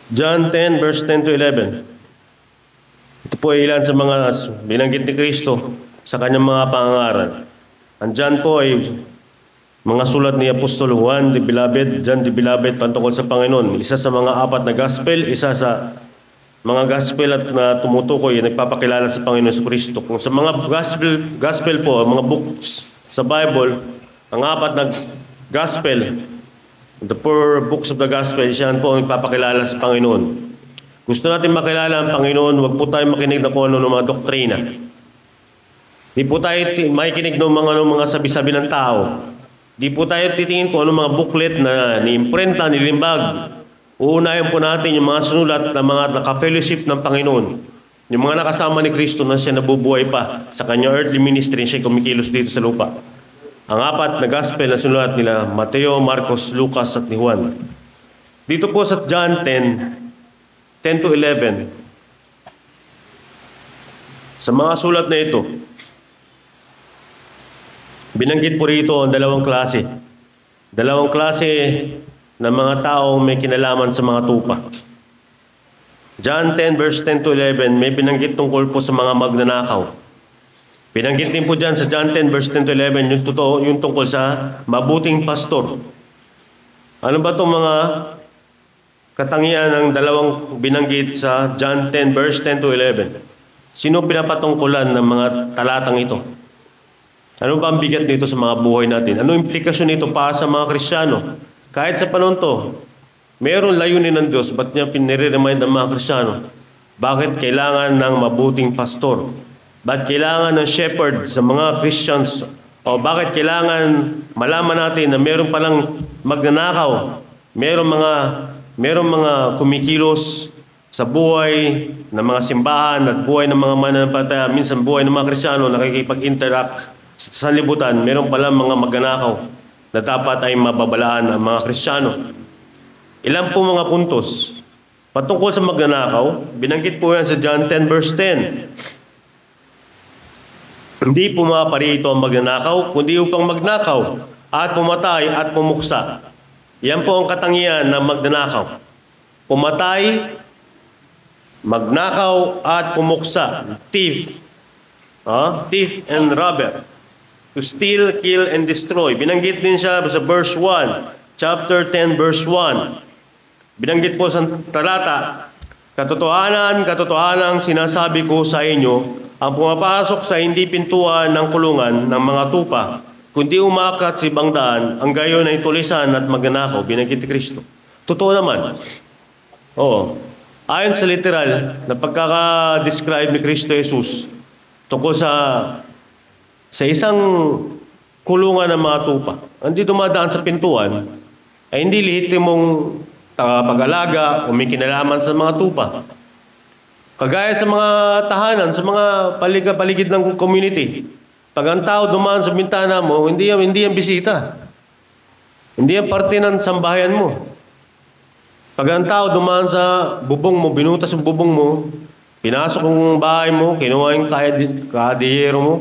John 10 verse 10 to 11. Ito po ay ilan sa mga binanggit ni Kristo sa kanyang mga pangangaral. Andyan po ay mga sulat ni Apostol Juan the Beloved, John the Beloved patungkol sa Panginoon. Isa sa mga apat na gospel, isa sa mga gospel at na tumutukoy, nagpapakilala sa Panginoon sa Kristo. Kung sa mga gospel po, mga books sa Bible, ang apat na gospel, the four books of the gospel, siyan po ang nagpapakilala sa Panginoon. Gusto natin makilala ang Panginoon, huwag po tayo makinig na kung ano ng mga doktrina. Di po tayo makikinig ng mga sabi-sabi ng tao. Di po tayo titingin kung ano mga booklet na ni-imprenta, nilimbag. Uunahin po natin yung mga sinulat na mga naka-fellowship ng Panginoon. Yung mga nakasama ni Kristo na siya nabubuhay pa sa kanyang earthly ministry, siya kumikilos dito sa lupa. Ang apat na gospel na sinulat nila, Mateo, Marcos, Lucas at ni Juan. Dito po sa John 10 to 11, sa mga sulat na ito, binanggit po rito ang dalawang klase. Dalawang klase ng mga taong may kinalaman sa mga tupa. John 10 verse 10 to 11, may binanggit tungkol po sa mga magnanakaw. Binanggit din po dyan sa John 10 verse 10 to 11, yung tungkol sa mabuting pastor. Ano ba itong mga katangian ng dalawang binanggit sa John 10 verse 10 to 11? Sino pinapatungkulan ng mga talatang ito? Ano ba ang bigat nito sa mga buhay natin? Ano implikasyon nito para sa mga Kristiyano? Kahit sa panahon to, mayroon layunin ng Diyos, ba't niya pinire-remind ang mga Kristiyano? Bakit kailangan ng mabuting pastor? Bakit kailangan ng shepherd sa mga Christians? O bakit kailangan malaman natin na mayroon palang magnanakaw? Mayroong mga kumikilos sa buhay ng mga simbahan at buhay ng mga mananampalataya, minsan buhay ng mga Kristiyano nakikipag-interact sa sanlibutan. Mayroon palang mga magnanakaw na dapat ay mababalaan ang mga Kristiyano. Ilan po mga puntos patungkol sa magnanakaw? Binanggit po yan sa John 10 verse 10. Hindi pumaparito ang magnanakaw, kundi upang magnakaw at pumatay at pumuksa. Yan po ang katangian ng magnanakaw. Pumatay, magnakaw at pumuksa. Thief. Thief and robber. To steal, kill, and destroy. Binanggit din siya sa verse 1, chapter 10, verse 1. Binanggit po sa talata, katotohanan sinasabi ko sa inyo, ang pumapasok sa hindi pintuan ng kulungan ng mga tupa, kundi umakat sa ibang daan, ang gayon ay tulisan at magnanakaw. Binanggit ni Kristo. Totoo naman. Oo. Ayon sa literal na pagkaka-describe ni Kristo Jesus tungkol sa isang kulungan ng mga tupa, hindi dumadaan sa pintuan, ay hindi lehitimong pag-alaga o may kinalaman sa mga tupa. Kagaya sa mga tahanan, sa mga paligid ng community, pag ang tao dumaan sa bintana mo, hindi yan bisita. Hindi yan parte ng sambahayan mo. Pag ang tao dumaan sa bubong mo, binutas ang bubong mo, pinasok ang bahay mo, kinuha yung kadiyero mo,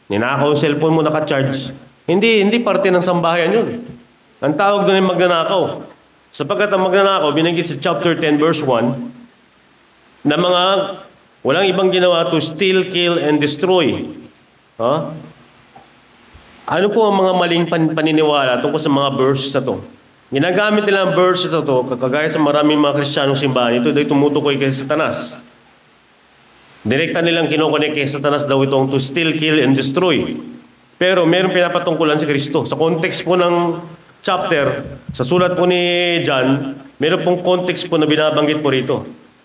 ninakaw yung cellphone mo naka-charge, hindi parte ng sambahayan yun. Ang tawag doon ay magnanakaw. Sapagkat ang magnanakaw, binanggit sa chapter 10 verse 1, na mga walang ibang ginawa to steal, kill, and destroy. Ano po ang mga maling paniniwala tungkol sa mga verse na to? Ginagamit nila ang verse na to, kagaya sa maraming mga Kristiyanong simbahan, ito ay tumutukoy kay Satanas. Direkta nilang kinukunik kay Satanas daw itong to steal, kill, and destroy. Pero meron pinapatungkulan si Kristo. Sa context po ng chapter, sa sulat po ni John, meron pong context po na binabanggit po rito.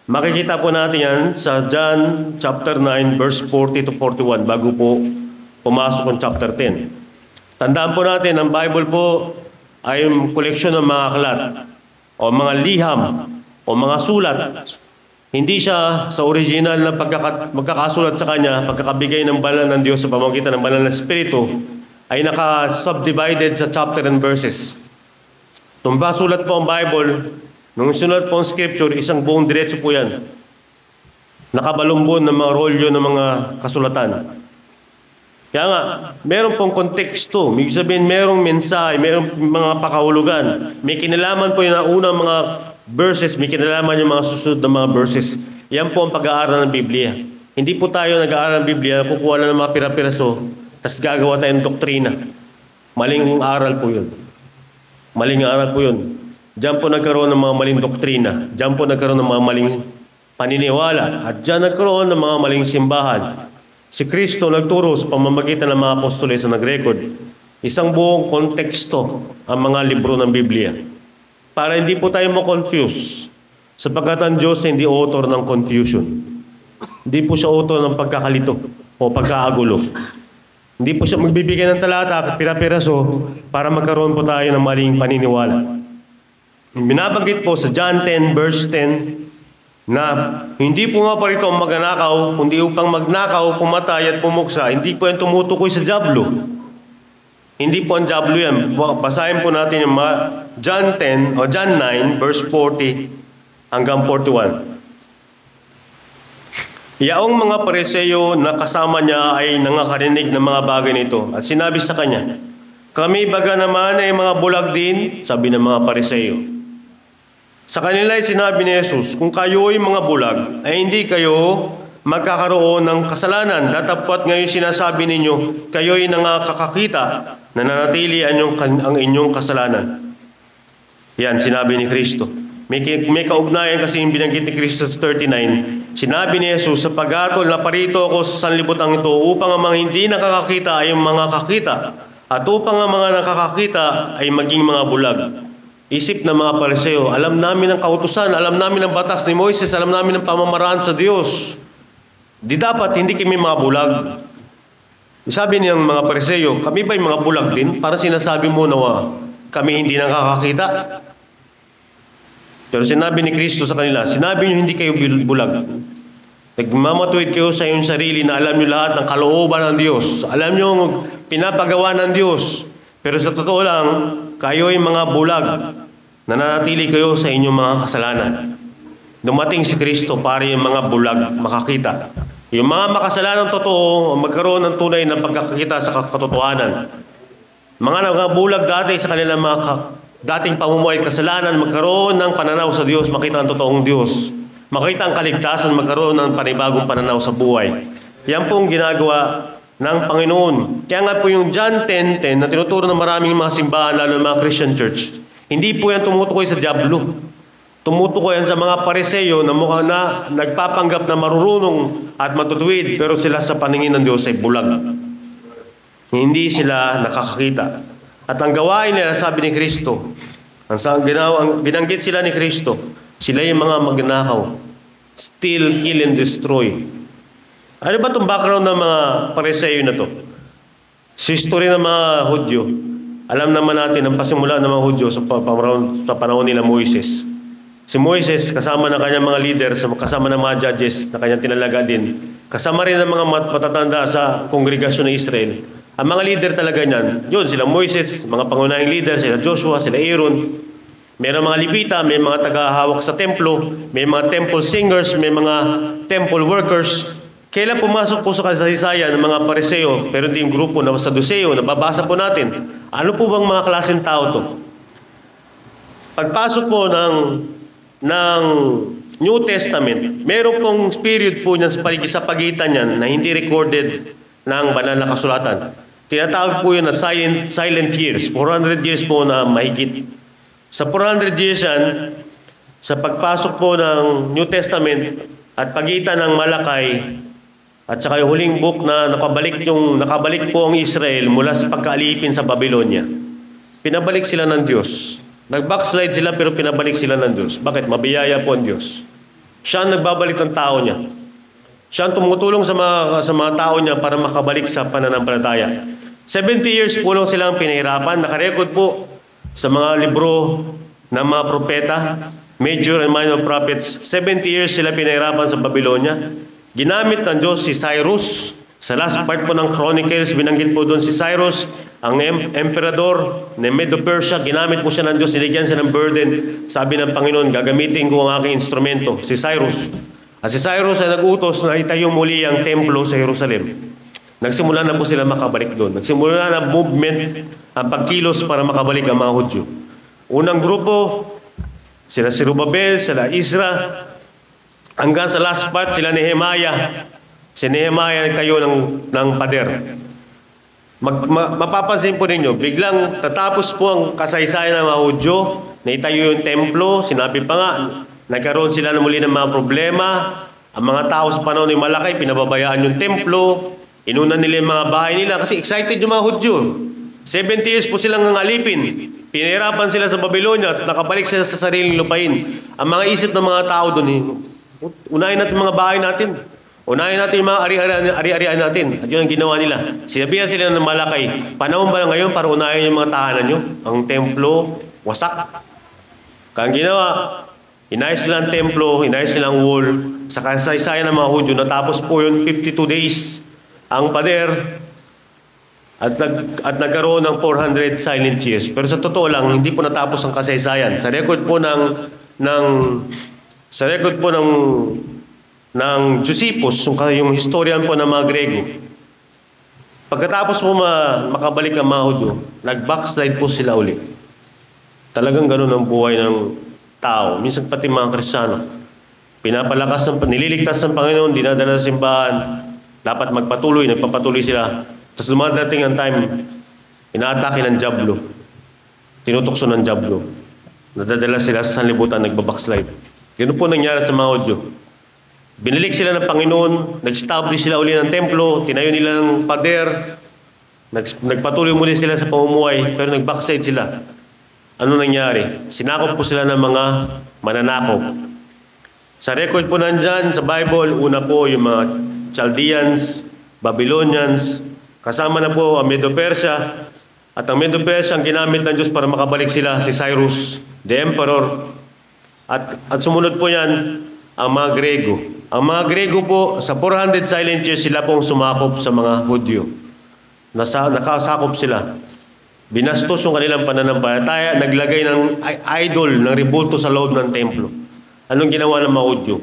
Makikita po natin yan sa John chapter 9 verse 40 to 41 bago po pumasok ang chapter 10. Tandaan po natin, ang Bible po ay koleksyon ng mga aklat o mga liham o mga sulat. Hindi siya sa original na magkakasulat sa kanya, pagkakabigay ng banal ng Diyos sa pamamagitan ng banal na Espiritu, ay naka-subdivided sa chapter and verses. Nung basulat po ang Bible, nung sinulat po ang Scripture, isang buong diretso po yan. Nakabalumbon ng mga rolyo ng mga kasulatan. Kaya nga, meron pong konteksto. Ibig sabihin, merong mensahe, merong mga pakahulugan. May kinalaman po yung unang mga verses, may kinalaman yung mga susunod na mga verses. Yan po ang pag-aaral ng Biblia. Hindi po tayo nag-aaral ng Biblia, kukuha lang ng mga pira-piraso, tapos gagawa tayo ng doktrina. Maling aral po yun. Maling aral po yun. Diyan po nagkaroon ng mga maling doktrina. Diyan po nagkaroon ng mga maling paniniwala. At diyan nagkaroon ng mga maling simbahan. Si Kristo nagturo sa pamamagitan ng mga apostoles na nag-record. Isang buong konteksto ang mga libro ng Biblia. Para hindi po tayo ma-confuse. Sapagkat ang Diyos hindi author ng confusion. Hindi po siya author ng pagkakalito o pagkaagulo. Hindi po siya magbibigay ng talata, pira-piraso, para magkaroon po tayo ng maling paniniwala. Binabanggit po sa John 10 verse 10 na hindi po nga pa rito ang magnakaw, kundi upang magnakaw, pumatay at pumuksa. Hindi po yan tumutukoy sa dyablo. Hindi po ang dyablo yan. Basahin po natin yung John 10 o John 9 verse 40 hanggang 41. Yaong mga Pariseo na kasama niya ay nangakarinig ng mga bagay nito at sinabi sa kanya, kami baga naman ay mga bulag din, sabi ng mga Pariseo. Sa kanila ay sinabi ni Jesus, kung kayo ay mga bulag, ay hindi kayo magkakaroon ng kasalanan. Datapwat ngayon sinasabi ninyo, kayo ay nangakakakita, nananatili ang inyong kasalanan. Yan, sinabi ni Kristo. May kaugnayan kasi yung binanggit ni Kristo sa 39. Sinabi ni Jesus, sa paghatol na parito ako sa sanlibutan ito upang ang mga hindi nakakakita ay mga kakita at upang ang mga nakakakita ay maging mga bulag. Isip ng mga Pariseo, alam namin ang kautusan, alam namin ang batas ni Moises, alam namin ang pamamaraan sa Diyos. Di dapat hindi kami mga bulag. Sabi niyang mga Pariseo, kami ba'y mga bulag din? Parang sinasabi mo na kami hindi nakakakita. Pero sinabi ni Kristo sa kanila, sinabi niyo hindi kayo bulag. Nagmamatuwid kayo sa iyong sarili na alam niyo lahat ng kalooban ng Diyos. Alam niyo pinapagawa ng Diyos. Pero sa totoo lang, kayo ay mga bulag. Nananatili kayo sa inyong mga kasalanan. Dumating si Kristo para yung mga bulag makakita. Yung mga makasalanang totoo, magkaroon ng tunay na pagkakakita sa katotohanan. Mga bulag dati sa kanilang mga dating pamumuhay kasalanan, magkaroon ng pananaw sa Diyos, makita ang totoong Diyos. Makita ang kaligtasan, magkaroon ng panibagong pananaw sa buhay. Yan pong ginagawa ng Panginoon. Kaya nga po yung John 10:10 na tinuturo ng maraming mga simbahan, lalo ng mga Christian church, hindi po yan tumutukoy sa dyablo. Tumutukoy yan sa mga Pariseo na mukha na nagpapanggap na marurunong at matutuwid, pero sila sa paningin ng Diyos ay bulag. Hindi sila nakakakita. At ang gawain nila, sabi ni Kristo, ang binanggit sila ni Kristo, sila yung mga magnakaw, steal, kill, and destroy. Ano ba itong background ng mga Pariseo na to? Sa history ng mga Hudyo, alam naman natin ang pasimula ng mga Hudyo sa panahon nila Moises. Si Moises, kasama ng kanyang mga leader, kasama ng mga judges na kanyang tinalaga din, kasama rin ng mga matatanda sa kongregasyon ng Israel. Ang mga leader talaga niyan, yun, sila Moises, mga pangunahing leader, sila Joshua, sila Aaron. Mayroong mga Levita, may mga tagahawak sa templo, may mga temple singers, may mga temple workers. Kailan pumasok po sa kasaysayan ng mga Pariseo, pero hindi yung grupo na Saduseo, nababasa po natin. Ano po bang mga klaseng tao to? Pagpasok po ng New Testament, meron pong period po niyan sa pagitan niyan na hindi recorded ng banal na kasulatan. Tinatawag po yun na silent years. 400 years po na mahigit. Sa 400 years yan, sa pagpasok po ng New Testament at pagitan ng Malakay at saka yung huling book na nakabalik po ang Israel mula sa pagkaalipin sa Babylonia. Pinabalik sila ng Diyos. Nag-backslide sila pero pinabalik sila ng Diyos. Bakit? Mabiyaya po ang Diyos. Siya ang nagbabalik ng tao niya. Siya ang tumutulong sa mga tao niya para makabalik sa pananampalataya. 70 years po lang silang pinahirapan. Nakarecord po sa mga libro ng mga propeta, major and minor prophets. 70 years sila pinahirapan sa Babylonia. Ginamit ng Diyos si Cyrus. Sa last part po ng Chronicles, binanggit po doon si Cyrus, ang emperador ng Medo-Persia. Ginamit po siya ng Diyos, sinigyan siya ng burden. Sabi ng Panginoon, gagamitin ko ang aking instrumento, si Cyrus. At si Cyrus ay nag-utos na itayo muli ang templo sa Jerusalem. Nagsimula na po sila makabalik doon. Nagsimula na movement, ang pagkilos para makabalik ang mga Hudyo. Unang grupo, sila Zerubabel, sila Isra, hanggang sa last part, sila Nehemiah. Si Nehemiah nagtayo ng pader. Mapapansin po ninyo, biglang tatapos po ang kasaysayan ng mga Hudyo, naitayo yung templo, sinabi pa nga, nagkaroon sila na muli ng mga problema, ang mga tao sa panahon ni Malakay, pinababayaan yung templo, inunan nila yung mga bahay nila, kasi excited yung mga Hudyo. 70 years po silang ngalipin, pinahirapan sila sa Babylonia at nakabalik sila sa sariling lupain. Ang mga isip ng mga tao doon, unahin natin mga bahay natin. Unahin natin yung mga ari-arian natin. At yun ang ginawa nila. Sinabihan sila ng Malakay, panahon ba na ngayon para unahin yung mga tahanan nyo? Ang templo, wasak. Kaya ang ginawa, inayos nila ang templo, inayos nila ang wall. Sa kasaysayan ng mga Hudyo, natapos po yun 52 days ang pader. At nagkaroon ng 400 silent years. Pero sa totoo lang, hindi po natapos ang kasaysayan. Sa record po ng Josephus, yung historian po ng mga Grego, pagkatapos po makabalik ang mga Hudyo, nag-backslide po sila uli. Talagang ganun ang buhay ng tao. Minsan pati mga Kristiyano, nililigtas ng Panginoon, dinadala sa simbahan, dapat magpatuloy, nagpapatuloy sila. Tapos dumadating ang time, inaatake ng Diablo, tinutokso ng Diablo, nadadala sila sa sanlibutan, nagbabackslide. Ganun po nangyari sa mga Hudyo. Binalik sila ng Panginoon, nag-establish sila uli ng templo, tinayo nila ng pader, nagpatuloy muli sila sa pamumuhay, pero nag-backslide sila. Ano nangyari? Sinakop po sila ng mga mananakop. Sa record po nandyan, sa Bible, una po yung mga Chaldeans, Babylonians, kasama na po ang Medo-Persia. At ang Medo-Persia ang ginamit ng Diyos para makabalik sila, si Cyrus, the Emperor. At sumunod po yan, ang mga Grego. Ang mga Grego po, sa 400 silent years, sila pong sumakop sa mga Hudyo. Nakasakop sila. Binastos yung kanilang pananampalataya, naglagay ng idol, ng rebulto sa loob ng templo. Anong ginawa ng mga Hudyo?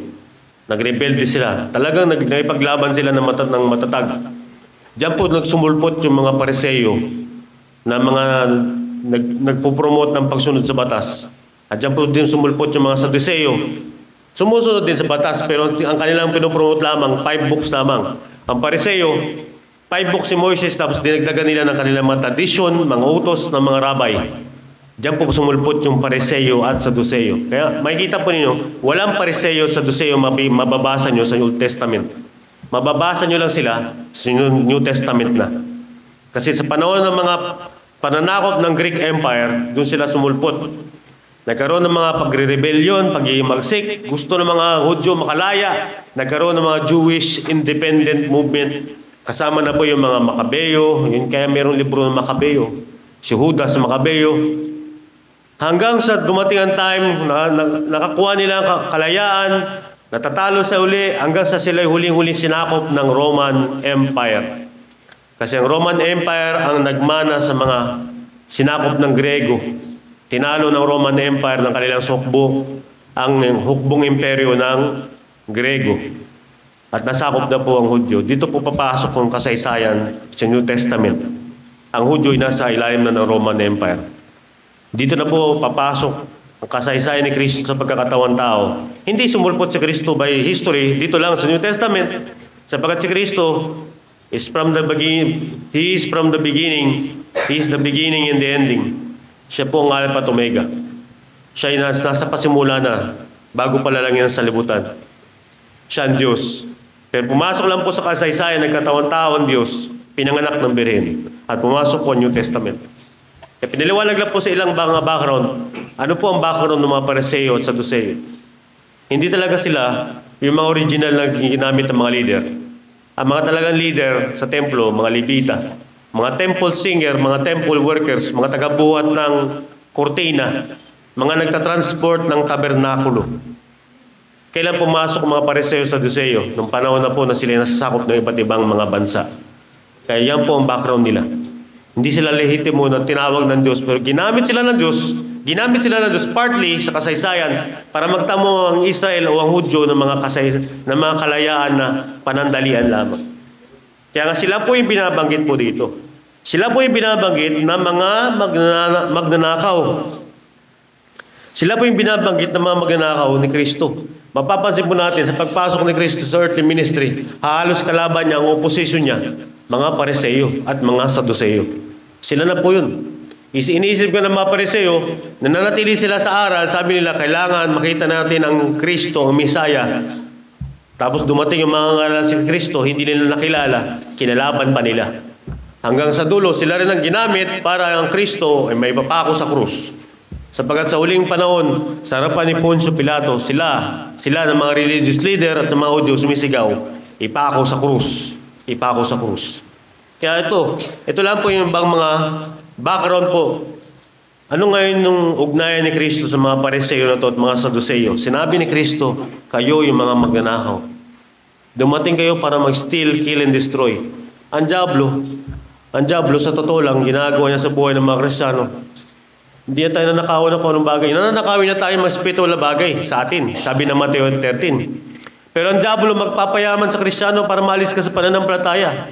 Nagrebelde sila. Talagang nagpaglaban sila ng matatag. Diyan po nagsumulpot yung mga Pariseyo na mga nagpo-promote ng pagsunod sa batas. At diyan po din sumulpot yung mga Sadduceo. Sumusunod din sa batas, pero ang kanilang pinopromote lamang, 5 books lamang. Ang Pariseo, 5 books si Moises, tapos dinagdagan nila ng kanilang mga tradisyon, mga utos ng mga rabay. Diyan po sumulpot yung Pariseo at Sadduceo. Kaya makikita po ninyo, walang Pariseo at Sadduceo mababasa nyo sa Old Testament. Mababasa nyo lang sila sa New Testament na. Kasi sa panahon ng mga pananakop ng Greek Empire, doon sila sumulpot. Nagkaroon ng mga pagre-rebellion, pag-iimagsik, gusto ng mga Hudyo makalaya, nagkaroon ng mga Jewish independent movement, kasama na po yung mga Makabeyo, yun kaya mayroong libro ng Makabeyo, si Judas Makabeyo. Hanggang sa dumating ang time, nakakuha nila ang kalayaan, natatalo sa uli, hanggang sa sila'y huling-huling sinakop ng Roman Empire. Kasi ang Roman Empire ang nagmana sa mga sinakop ng Grego. Tinalo ng Roman Empire ng kanilang sukbo ang hukbong imperyo ng Grego. At nasakop na po ang Hudyo. Dito po papasok ang kasaysayan sa New Testament. Ang Hudyo ay nasa ilalim na ng Roman Empire. Dito na po papasok ang kasaysayan ni Kristo sa pagkakatawan tao. Hindi sumulpot si Kristo by history, dito lang sa New Testament. Sapagkat si Kristo is from the beginning, He is from the beginning, He is the beginning and the ending. Siya po ang Alpha at Omega. Siya ay nasa pasimula na, bago pala lang yan sa libutan. Siya ang Diyos. Pero pumasok lang po sa kasaysayan, nagkatawan-tao ang Diyos, pinanganak ng Birhen, at pumasok po ang New Testament. Kaya pinaliwanag lang po sa ilang mga background, ano po ang background ng mga Pariseo at Sadduceo. Hindi talaga sila yung mga original na ginamit ng mga leader. Ang mga talagang leader sa templo, mga Levita, mga temple singer, mga temple workers, mga tagabuhat ng kortina, mga nagtatransport ng tabernakulo. Kailan pumasok ang mga Pariseo sa Sadduceo? Nung panahon na po na sila nasasakop ng iba't ibang mga bansa. Kaya yan po ang background nila. Hindi sila lehitimo na tinawag ng Diyos, pero ginamit sila ng Diyos partly sa kasaysayan para magtamo ang Israel o ang Hudyo ng mga kalayaan na panandalian lamang. Kaya nga sila po yung binabanggit po dito. Sila po yung binabanggit na mga magnanakaw. Sila po yung binabanggit ng mga magnanakaw ni Kristo. Mapapansin po natin sa pagpasok ni Kristo sa earthly ministry, halos kalaban niya, ang opposition niya, mga Pariseo at mga Saduceo. Sila na po yun. Iniisip ko ng mga Pariseo, nananatili sila sa aral, sabi nila, kailangan makita natin ang Kristo, ang Misaya. Tapos dumating yung mga ngalan si Kristo, hindi nila nakilala, kinalaban pa nila. Hanggang sa dulo, sila rin ang ginamit para ang Kristo ay may papako sa krus. Sapagkat sa huling panahon, sa harapan ni Poncio Pilato, sila ng mga religious leader at ng mga Hudyo sumisigaw, ipako sa krus, ipako sa krus. Kaya ito lang po yung bang mga background po. Ano ngayon yung ugnayan ni Kristo sa mga Pariseo na to at mga Saduceo? Sinabi ni Kristo, kayo yung mga magnanakaw. Dumating kayo para mag-steal, kill, and destroy. Ang Diablo sa totoo lang, ginagawa niya sa buhay ng mga Kristiyano. Hindi na tayo nanakawan ng kung anong bagay. Nananakawin na tayo mga spiritual na bagay sa atin. Sabi ng Mateo 13. Pero ang Diablo magpapayaman sa Kristiyano para maalis ka sa pananampalataya.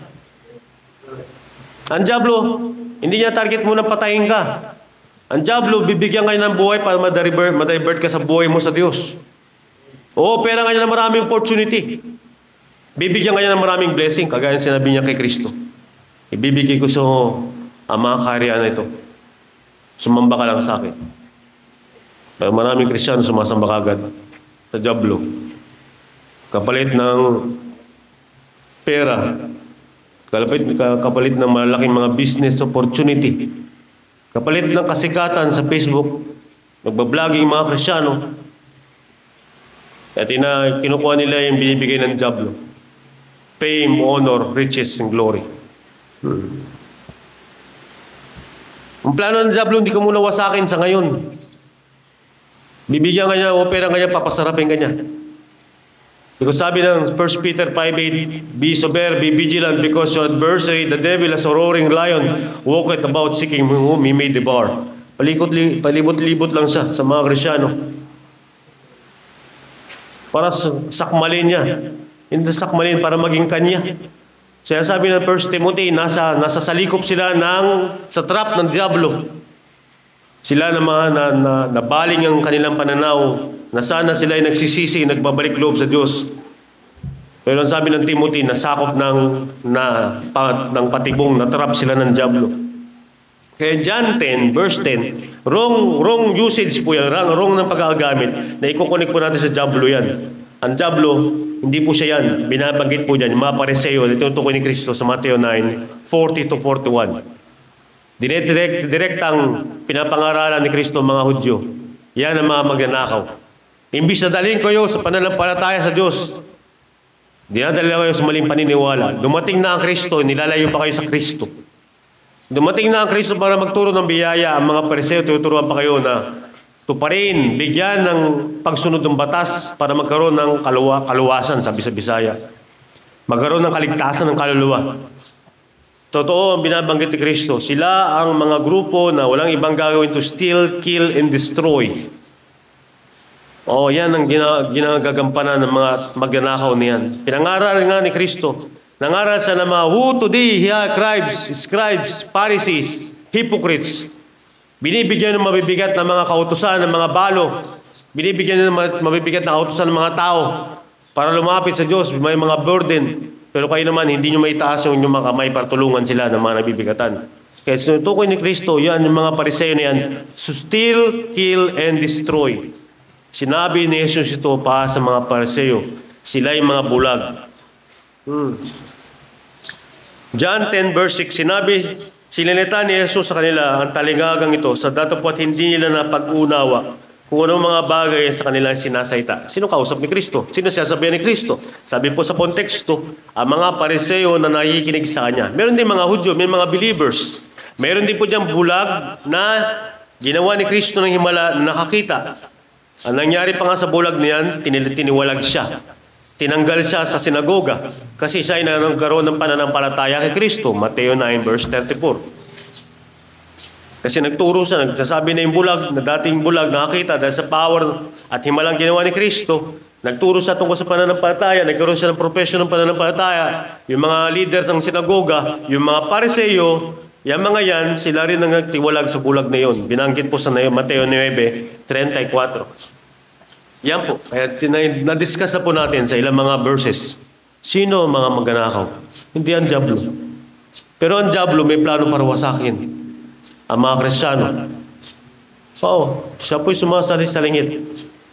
Ang Diablo, hindi niya target mo na patayin ka. Ang Diablo, bibigyan ka ng buhay para ma-divert ka sa buhay mo sa Diyos. Oo, pera ka niya ng maraming opportunity. Bibigyan ka niya ng maraming blessing, kagaya sinabi niya kay Kristo. Ibibigay ko sa ang mga kaharian na ito. Sumamba ka lang sa akin. Pero maraming Kristiyano sumasamba kagad sa Diablo. Kapalit ng pera, kapalit ng malaking mga business opportunity, kapalit ng kasikatan sa Facebook, nagbabloging mga Kristiyano, at kinukuha nila yung binibigay ng Diablo. Fame, honor, riches, and glory. Ang plano ng Diablo, hindi ka muna wasakin sa ngayon. Bibigyan ka niya, o pera ka niya, papasarapin ka niya. Because sabi ng 1 Peter 5:8, be sober, be vigilant, because your adversary, the devil, as a roaring lion, walketh about seeking whom he may devour. Palibot-libot lang siya sa mga Kristiyano. Para sakmalin niya. Hindi sakmalin para maging kanya. Kaya sabi ng 1 Timothy, nasa salikop sila sa trap ng Diablo. Sila na mga nabaling ang kanilang pananaw, na sana sila ay nagsisisi, nagbabalik loob sa Diyos. Pero ang sabi ng Timothy, nasakop ng patibong, natrap sila ng Diablo. Kaya John 10, verse 10, wrong usage po yan, wrong ng pagkagamit, na ikukunik po natin sa Diablo yan. Ang Diablo, hindi po siya yan. Binabanggit po dyan, yung mga Pariseo, itutukoy ni Kristo sa Mateo 9, 40-41. Direct ang pinapangaralan ni Kristo mga Hudyo. Yan ang mga magnanakaw. Imbis na dalhin kayo sa pananampalataya sa Diyos, dinadala kayo sa maling paniniwala. Dumating na ang Kristo, nilalayo pa kayo sa Kristo. Dumating na ang Kristo para magturo ng biyaya. Ang mga Pariseo, tuturuan pa kayo na tuparin, bigyan ng pagsunod ng batas para magkaroon ng kaluwasan, sabi sa Bisaya. Magkaroon ng kaligtasan ng kaluluwa. Totoo ang binabanggit ni Kristo. Sila ang mga grupo na walang ibang gagawin to steal, kill, and destroy. Yan ang ginagagampanan ng mga magnanakaw niyan. Pinangaral nga ni Kristo. Nangaral sa ng mga who today, scribes, Pharisees, hypocrites. Binibigyan ng mabibigat na mga kautusan ng mga balo. Binibigyan ng mabibigat na kautusan ng mga tao para lumapit sa Diyos. May mga burden. Pero kayo naman, hindi nyo maitaas yung inyong mga kamay para tulungan sila ng mga nabibigatan. Kaya sinutukoy ni Kristo, yan yung mga Pariseo na yan, to steal, kill, and destroy. Sinabi ni Jesus ito pa sa mga Pariseo, sila yung mga bulag. John 10 verse 6, sinilita ni Jesus sa kanila ang talingagang ito sa datapwat hindi nila napag-unawa kung anong mga bagay sa kanilang sinasaita. Sino kausap ni Kristo? Sino sasabihan ni Kristo? Sabi po sa konteksto, ang mga Pariseo na nakikinig sa Kanya. Meron din mga Hudyo, may mga believers. Meron din po diyang bulag na ginawa ni Kristo ng himala na nakakita. Ang nangyari pa nga sa bulag niyan, tiniwalag siya. Tinanggal siya sa sinagoga kasi siya ay nagkaroon ng pananampalataya kay Kristo. Mateo 9 verse 34. Kasi nagturo siya, nagsasabi na yung bulag, na dating bulag, nakakita dahil sa power at himalang ginawa ni Kristo, nagturo siya tungkol sa pananampalataya, nagkaroon siya ng profession ng pananampalataya. Yung mga leaders ng sinagoga, yung mga Pariseo, Yung mga yan, sila rin ang nagtiwalag sa bulag na yun. Binanggit po sa Mateo 9:34. Yan po. Kaya na-discuss na po natin sa ilang mga verses. Sino ang mga magnanakaw? Hindi ang dyablo. Pero ang dyablo may plano para wasakin ang mga Kristiyano. Oo, siya po'y sumasali sa langit.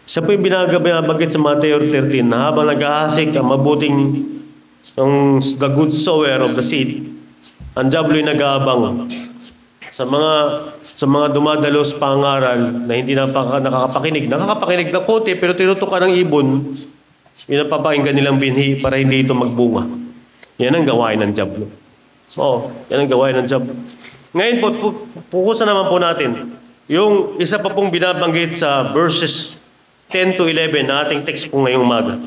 Siya po'y binabanggit sa Mateo 13 na habang nag-ahasik ang mabuting the good sower of the seed, ang dyablo'y nag-aabang sa mga dumadalo sa pangaral na hindi nakakapakinig. Nakakapakinig na konti pero tinutukan ng ibon, yun ang papakinggan nilang binhi para hindi ito magbunga. Yan ang gawain ng dyablo. Oo, yan ang gawain ng dyablo. Ngayon po, pukusan naman po natin yung isa pa pong binabanggit sa verses 10 to 11 na ating text po ngayong umaga.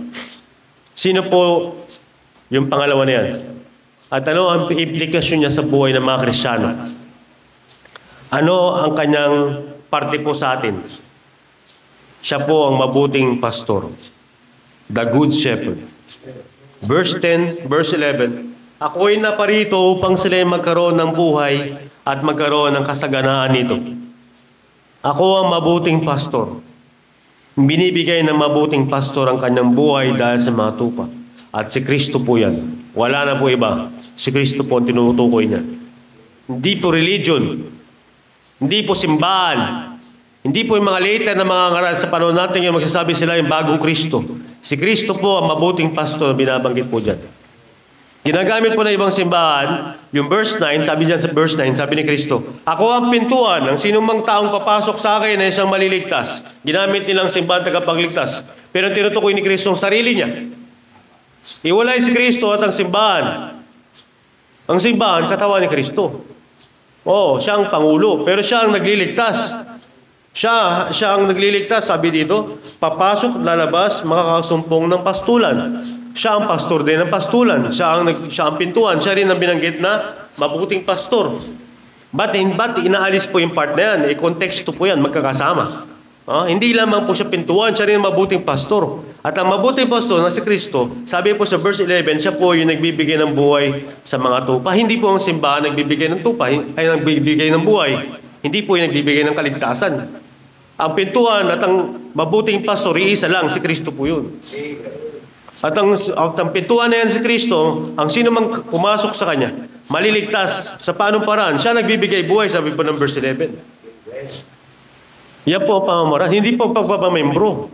Sino po yung pangalawa na yan? At ano ang implikasyon niya sa buhay ng mga Kristiyano? Ano ang kanyang parte po sa atin? Siya po ang mabuting pastor. The Good Shepherd. Verse 10, verse 11. Ako'y naparito upang sila'y magkaroon ng buhay at magkaroon ng kasaganaan nito. Ako ang mabuting pastor. Binibigay ng mabuting pastor ang kanyang buhay dahil sa mga tupa. At si Kristo po yan. Wala na po iba. Si Kristo po ang tinutukoy niya. Hindi po religion. Hindi po simbahan. Hindi po yung mga later na mga ngaral sa panahon natin yung magsasabi sila yung bagong Kristo. Si Kristo po ang mabuting pastor na binabanggit po dyan. Ginagamit po na ibang simbahan, yung verse 9, sabi dyan sa verse 9, sabi ni Kristo, ako ang pintuan ng sinumang taong papasok sa akin na isang maliligtas. Ginamit nilang simbahan tagapagligtas. Pero ang tinutukoy ni Kristo ang sarili niya. Iwalay si Kristo at ang simbahan. Ang simbahan, katawan ni Kristo. Oo, siya ang pangulo, pero siya ang nagliligtas. Siya ang nagliligtas, sabi dito, papasok at lalabas, makakasumpong ng pastulan. Siya ang pastor din ng pastulan. Siya ang pintuan. Siya rin ang binanggit na mabuting pastor. Ba't inaalis po yung part na yan? Konteksto po yan, magkakasama. Hindi lamang po siya pintuan, siya rin ang mabuting pastor. At ang mabuting pastor na si Kristo, sabi po sa verse 11, siya po yung nagbibigay ng buhay sa mga tupa. Hindi po ang simbahan nagbibigay ng tupa, ay nagbibigay ng buhay. Hindi po yung nagbibigay ng kaligtasan. Ang pintuan at ang mabuting pastor, iisa lang, si Kristo po yun. At ang pintuan na yan si Kristo, ang sino mang pumasok sa Kanya, maliligtas sa paanong paraan. Siya nagbibigay buhay, sabi po ng verse 11. Yan po ang pamamaraan. Hindi po pagpapamembro.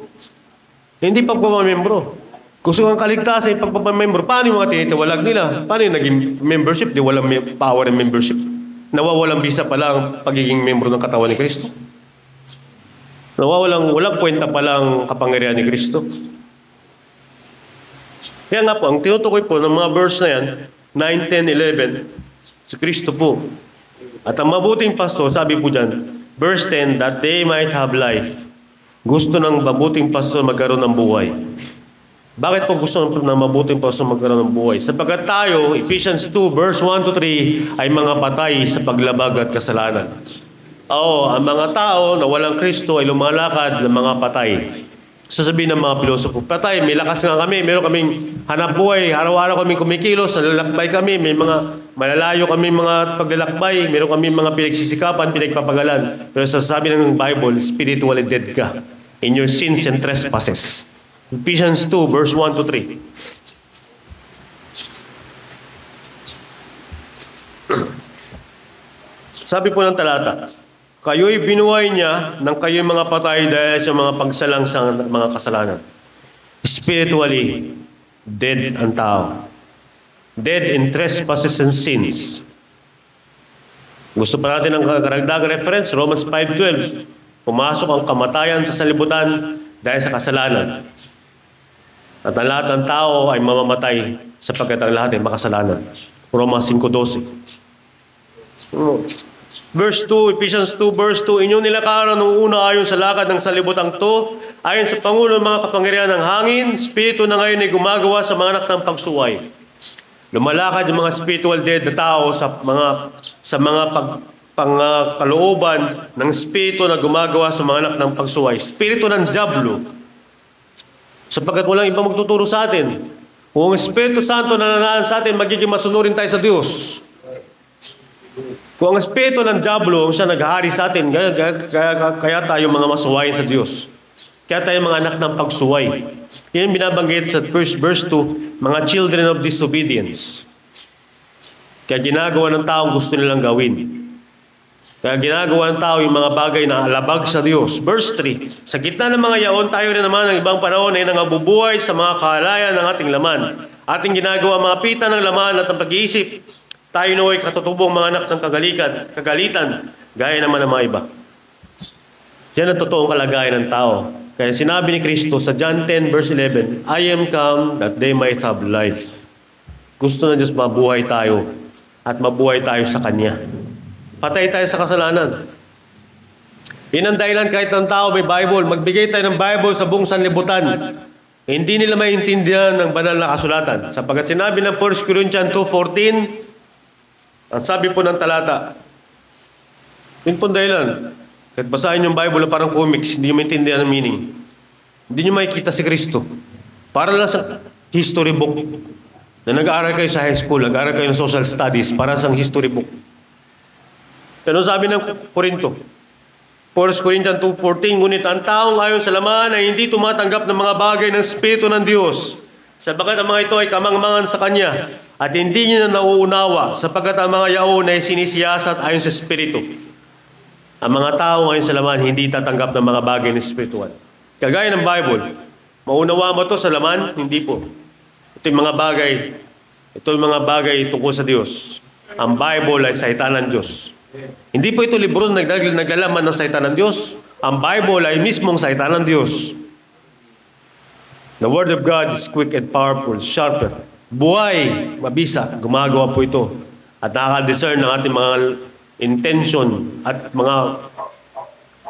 Hindi pagpapamembro. Gusto kang kaligtasan yung pagpapamembro. Paano yung mga tinitawalag nila? Paano yung naging membership? Di walang power ng membership. Nawawalang bisa pala ang pagiging membro ng katawan ni Kristo. Walang kwenta palang kapangyarihan ni Kristo. Kaya nga po, ang tinutukoy po ng mga verse na yan, 9, 10, 11, si Kristo po. At ang mabuting pastor, sabi po dyan, verse 10, that they might have life. Gusto ng mabuting pastor magkaroon ng buhay. Bakit po gusto ng mabuting pastor magkaroon ng buhay? Sapagkat tayo, Ephesians 2, verse 1 to 3, ay mga patay sa paglabag at kasalanan. Oo, ang mga tao na walang Kristo ay lumalakad ng mga patay. Sasabihin ng mga pilosopo, patay, may lakas nga kami, meron kaming hanap buhay, araw-araw kaming kumikilos, nalalakbay kami, may mga malalayo kami mga paglalakbay, meron kami mga pinagsisikapan, pinagpapagalan. Pero sasabi ng Bible, spiritually dead ka in your sins and trespasses. Ephesians 2, verse 1 to 3. Sabi po ng talata, kayo'y binuhay niya ng kayo'y mga patay dahil sa mga pagsalangsang ng mga kasalanan. Spiritually, dead ang tao. Dead in trespasses and sins. Gusto pa natin ng karagdagang reference, Romans 5:12. Pumasok ang kamatayan sa salibutan dahil sa kasalanan. At ang lahat ng tao ay mamamatay sapagkat ang lahat ay makasalanan. Romans 5:12. Verse 2, Ephesians 2, verse 2, inyong nilakaran nung una ayon sa lakad ng salibutang to, ayon sa Pangulo ng mga kapangyarihan ng hangin, Espiritu na ngayon ay gumagawa sa mga anak ng pagsuway. Lumalakad yung mga spiritual dead na tao sa mga kalooban ng Espiritu na gumagawa sa mga anak ng pagsuway. Espiritu ng dyablo. Sapagkat walang ibang magtuturo sa atin. Kung ang Espiritu Santo na nananaan sa atin, magiging masunurin tayo sa Diyos. Kung ang espiritu ng diablo ang siya naghahari sa atin, kaya tayo mga masuwayin sa Diyos. Kaya tayo mga anak ng pagsuway. Yan binabanggit sa verse 2, mga children of disobedience. Kaya ginagawa ng taong gusto nilang gawin. Kaya ginagawa ng tao yung mga bagay na alabag sa Diyos. Verse 3, sa gitna ng mga yaon, tayo rin naman ng ibang panahon ay nangabubuhay sa mga kahalayan ng ating laman. Ating ginagawa mga pita ng laman at ng pag-iisip. Tayo nooy katutubong mga anak ng kagalitan, gaya naman ng mga iba. Yan ang totoong kalagayan ng tao. Kaya sinabi ni Kristo sa John 10 verse 11, I am come that they might have life. Gusto na Diyos mabuhay tayo at mabuhay tayo sa Kanya. Patay tayo sa kasalanan. Yun ang dahilan kahit ng tao may Bible, magbigay tayo ng Bible sa buong sanlibutan. Hindi nila maintindihan ng banal na kasulatan. Sapagkat sinabi ng 1 Corinthians 2:14, ang sabi po ng talata, yun po dahilan. Kahit basahin yung Bible na parang comics, hindi nyo maintindihan ang meaning. Hindi nyo makikita si Kristo. Para lang sa history book. Na nag-aaral kayo sa high school, nag-aaral kayo ng social studies, para sa history book. Pero sabi ng Korinto, 1 Corinthians 2:14, ngunit ang taong ayon sa laman ay hindi tumatanggap ng mga bagay ng Espiritu ng Diyos, sapagkat ang mga ito ay kamangmangan sa Kanya, at hindi niya na nauunawa, sapagkat ang mga yaon ay sinisiyasat ayon sa Espiritu. Ang mga taong ayon sa laman hindi tatanggap ng mga bagay ng spiritual. Kagaya ng Bible, maunawa mo to sa laman? Hindi po. Ito yung mga bagay tungkol sa Diyos. Ang Bible ay salita ng Diyos. Hindi po ito libro na naglalaman ng salita ng Diyos. Ang Bible ay mismong salita ng Diyos. The Word of God is quick and powerful, sharper. Buhay, mabisa, gumagawa po ito. At nakaka-discern ng ating mga intention at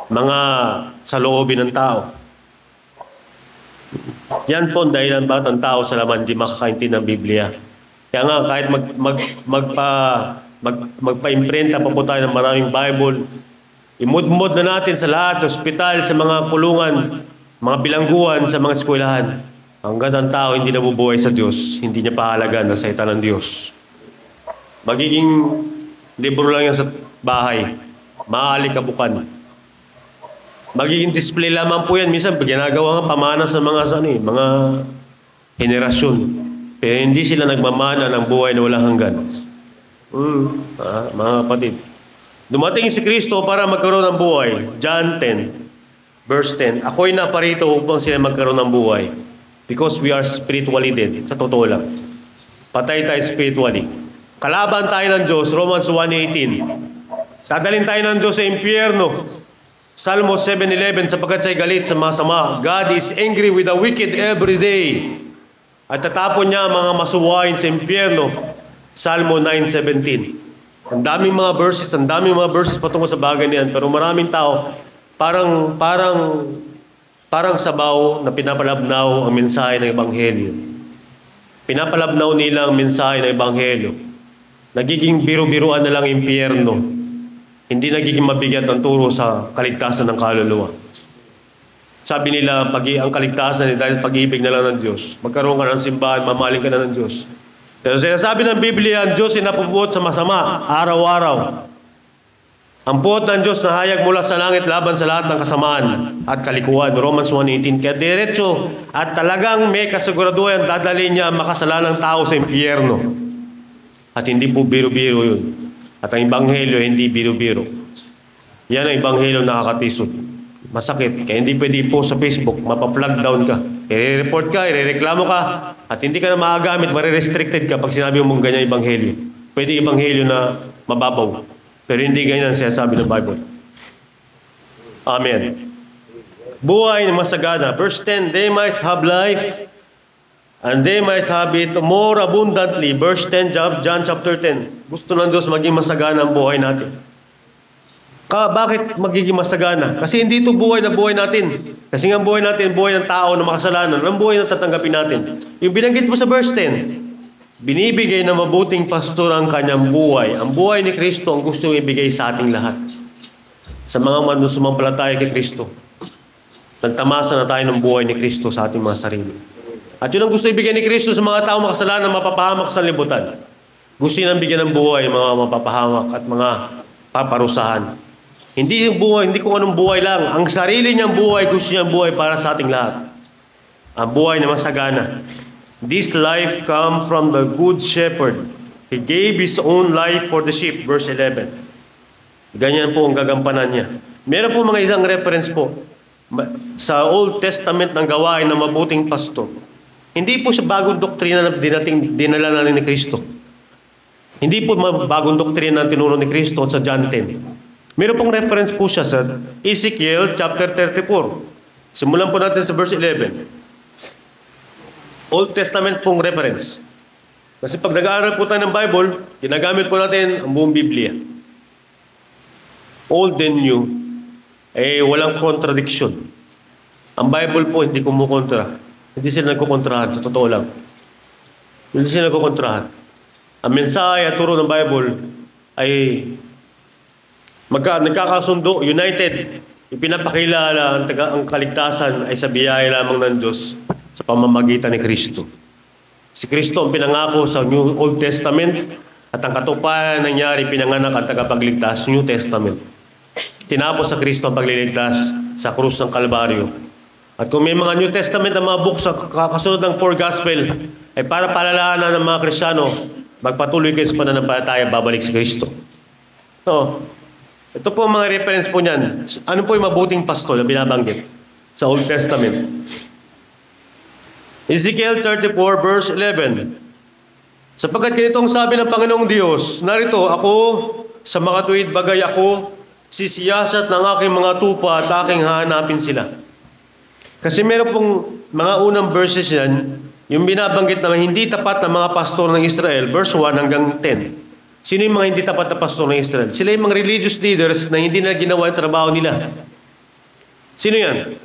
mga saloobin ng tao. Yan po ang dahilan bakit ang tao sa laman hindi makakaintindi ng Biblia. Kaya nga kahit magpa-imprenta pa po tayo ng maraming Bible, imudmod na natin sa lahat, sa ospital, sa mga kulungan, mga bilangguan, sa mga eskwelahan. Hanggat ang tao hindi nabubuhay sa Diyos, hindi niya pahalagan ang salita ng Diyos. Magiging libro lang yan sa bahay. Maaalikabukan. Magiging display lamang po yan. Minsan, ginagawa nga pamana sa mga henerasyon. Pero hindi sila nagmamana ng buhay na walang hanggan. Mga kapatid. Dumating si Kristo para magkaroon ng buhay. John 10, verse 10. Ako'y naparito upang sila magkaroon ng buhay. Because we are spiritually dead. Sa totoo lang. Patay tayo spiritually. Kalaban tayo ng Diyos. Romans 1:18. Dadalhin tayo ng Diyos sa impyerno. Salmo 7:11, sapagkat siya'y galit sa masama. God is angry with the wicked every day. At tatapon niya ang mga masuwain sa impyerno. Salmo 9:17. Ang daming mga verses patungkol sa bagay niyan. Pero maraming tao, parang sabaw na pinapalabnaw ang mensahe ng Ebanghelyo. Pinapalabnaw nila ang mensahe ng Ebanghelyo. Nagiging biro-biruan na lang impyerno. Hindi nagiging mabigat ang turo sa kaligtasan ng kaluluwa. Sabi nila, ang kaligtasan ay dahil pag-ibig na lang ng Diyos. Magkaroon ka ng simbahan, mamahalin ka na ng Diyos. Pero sinasabi ng Biblia, ang Diyos ay napupuot sa masama, araw-araw. Ang puot ng Diyos na hayag mula sa langit laban sa lahat ng kasamaan at kalikuan. Romans 1:18. Kaya diretso at talagang may kasiguraduhan dadalhin niya ang makasalanang tao sa impyerno. At hindi po biro-biro yun. At ang Ebanghelyo hindi biro-biro. Yan ang Ebanghelyo nakakatisod. Masakit. Kaya hindi pwede po sa Facebook, mapaplug down ka. I-report ka, i-reklamo ka, at hindi ka na maagamit, marirestricted ka pag sinabi mong ganyan Ebanghelyo. Pwede Ebanghelyo na mababaw. Pero hindi ganyan siya sabi ng Bible. Amen. Buhay na masagana. Verse 10, they might have life and they might have it more abundantly. Verse 10, John chapter 10. Gusto ng Diyos maging masagana ang buhay natin. Bakit magiging masagana? Kasi hindi ito buhay na buhay natin. Kasi nga buhay natin, buhay ng tao na makasalanan. Ang buhay na tatanggapin natin. Yung binanggit mo sa verse 10, binibigay ng mabuting pastor ang kanyang buhay. Ang buhay ni Kristo ang gusto ibigay sa ating lahat. Sa mga manusumampalataya kay Kristo. Nagtamasa na tayo ng buhay ni Kristo sa ating mga sarili. At yun ang gusto ibigay ni Kristo sa mga tao makasalanan, mapapahamak sa libutan. Gusto niya bigyan ng buhay, mga mapapahamak at mga paparusahan. Hindi yung buhay, hindi kung anong buhay lang. Ang sarili niyang buhay, gusto niyang buhay para sa ating lahat. Ang buhay na masagana. This life come from the good shepherd. He gave his own life for the sheep. Verse 11. Ganyan po ang gagampanan niya. Meron po mga isang reference po sa Old Testament ng gawain ng mabuting pastor. Hindi po siya bagong doktrina na dinala na ni Kristo. Hindi po bagong doktrina na tinuro ni Kristo sa John 10. Meron pong reference po siya sa Ezekiel chapter 34. Simulan po natin sa verse 11. Old Testament pong reference. Kasi pag nag-aaral po tayo ng Bible, ginagamit po natin ang buong Biblia. Old and new, walang contradiction. Ang Bible po hindi kumukontra. Hindi sila nagkukontrahan, sa totoo lang. Hindi sila nagkukontrahan. Ang mensahe at turo ng Bible ay nagkakasundo, united. Ipinapakilala ang kaligtasan ay sa biyaya lamang ng Diyos sa pamamagitan ni Kristo. Si Kristo ang pinangako sa New Old Testament at ang katuparan nangyari pinanganak at tagapagligtas, New Testament. Tinapos sa Kristo ang pagliligtas sa krus ng Kalbaryo. At kung may mga New Testament na mga book sa kasunod ng Four Gospel, ay para palalahanan ng mga Kristiyano, magpatuloy kayo sa pananampalataya, babalik si Kristo. So, ito po ang mga reference po niyan. Ano po yung mabuting pastol na binabanggit sa Old Testament? Ezekiel 34 verse 11. Sapagkat ganitong sabi ng Panginoong Diyos, narito ako sa mga tuwid bagay ako, sisiyasat ng aking mga tupa at aking hahanapin sila. Kasi meron pong mga unang verses yan, yung binabanggit na hindi tapat na mga pastor ng Israel, verse 1 hanggang 10. Sino yung mga hindi tapat na pastor ng Israel? Sila yung mga religious leaders na hindi na ginawa yung trabaho nila. Sino yan?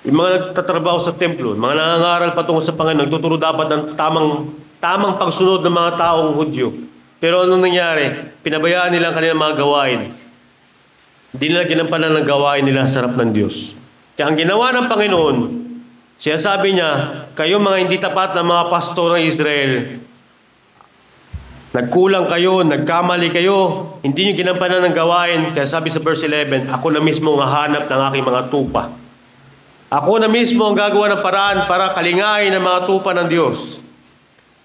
Yung mga nagtatrabaho sa templo, mga nangangaral patungo sa Panginoon, nagtuturo dapat ng tamang pagsunod ng mga taong Hudyo. Pero anong nangyari? Pinabayaan nila ang kanilang mga gawain. Hindi nila ginampanan ng gawain nila sa harap ng Diyos. Kaya ang ginawa ng Panginoon, siya sabi niya, kayo mga hindi tapat na mga pastor ng Israel, nagkulang kayo, nagkamali kayo, hindi niyo ginampanan ng gawain. Kaya sabi sa verse 11, ako na mismo ang hahanap ng aking mga tupa. Ako na mismo ang gagawa ng paraan para kalingain ang mga tupa ng Diyos.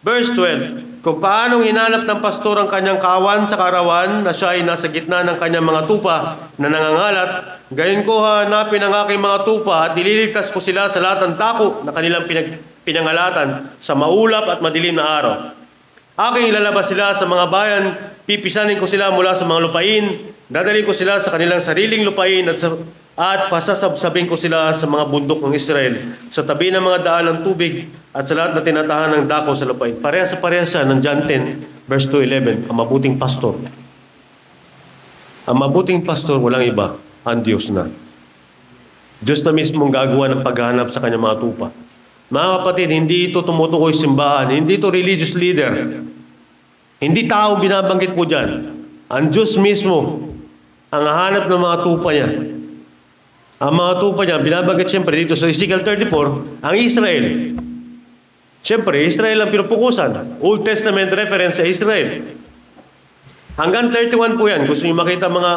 Verse 12, kung paanong hinanap ng pastor ang kanyang kawan sa karawan na siya ay nasa gitna ng kanyang mga tupa na nangangalat, gayon ko hanapin ang aking mga tupa at ililigtas ko sila sa lahat ng dako na kanilang pinangalatan sa maulap at madilim na araw. Aking ilalabas sila sa mga bayan, pipisanin ko sila mula sa mga lupain, dadalhin ko sila sa kanilang sariling lupain at pasasabsabing ko sila sa mga bundok ng Israel, sa tabi ng mga daan ng tubig at sa lahat na tinatahan ng dako sa lupain. Parehas ng John 10, verse 2-11, ang mabuting pastor. Ang mabuting pastor, walang iba, ang Diyos na. Diyos na mismo ang gagawa ng paghahanap sa kanyang mga tupa. Mga kapatid, hindi ito tumutukoy simbahan, hindi ito religious leader. Hindi tao binabanggit po dyan. Ang Diyos mismo ang hahanap ng mga tupa niya. Ang mga tupa niya, binabanggit siyempre dito sa Ezekiel 34, ang Israel. Siyempre, Israel ang pinupukusan. Old Testament reference sa Israel. Hanggang 31 po yan. Gusto niyo makita mga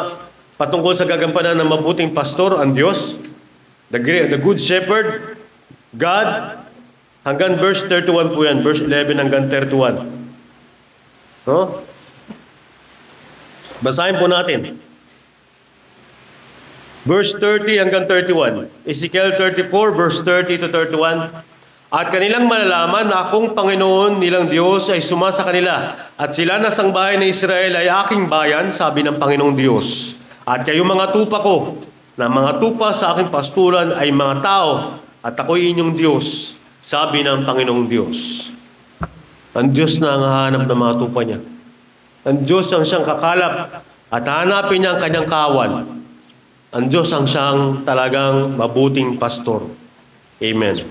patungkol sa gagampanan ng mabuting pastor, ang Diyos, the good shepherd, God, hanggang verse 31 po yan. Verse 11 hanggang 31. No? Basahin po natin. Verse 30 hanggang 31. Ezekiel 34, verse 30 to 31. At kanilang malalaman na akong Panginoon nilang Diyos ay sumasa kanila. At sila na sangbahay ng Israel ay aking bayan, sabi ng Panginoong Diyos. At kayo mga tupa ko, na mga tupa sa aking pastulan ay mga tao, at ako'y inyong Diyos, sabi ng Panginoong Diyos. Ang Diyos na ang hahanap ng mga tupa niya. Ang Diyos ang siyang kakalap at hanapin niya ang kanyang kawan. Ang Diyos ang siyang talagang mabuting pastor. Amen.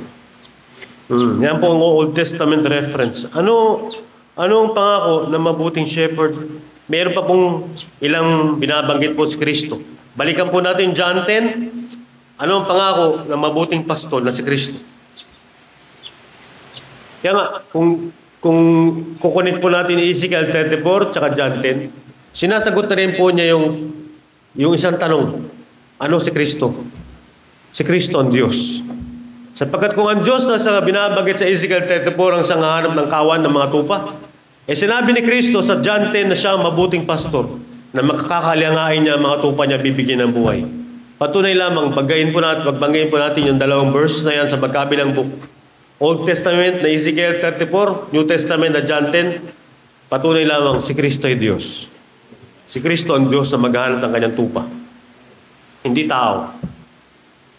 Yan po ang Old Testament reference. Anong pangako ng mabuting shepherd? Meron pa pong ilang binabanggit po si Kristo. Balikan po natin John 10. Ano ang pangako ng mabuting pastor na si Kristo? Kaya nga, kung kung kukunik po natin Ezekiel 34 tsaka John 10, sinasagot na rin po niya yung isang tanong, ano si Kristo? Si Kristo ang Diyos. Sapagkat kung ang Diyos na sa binabanggit sa Ezekiel 34 ang sangahanap ng kawan ng mga tupa, sinabi ni Kristo sa John 10 na siya ang mabuting pastor, na makakaliangain niya ang mga tupa niya, bibigyan ng buhay. Patunay lamang, pagbanggain po natin yung dalawang verse na yan sa magkabilang book. Old Testament na Ezekiel 34, New Testament na John 10, patunay lamang si Kristo ay Diyos. Si Kristo ang Diyos na maghahanap ng kanyang tupa. Hindi tao.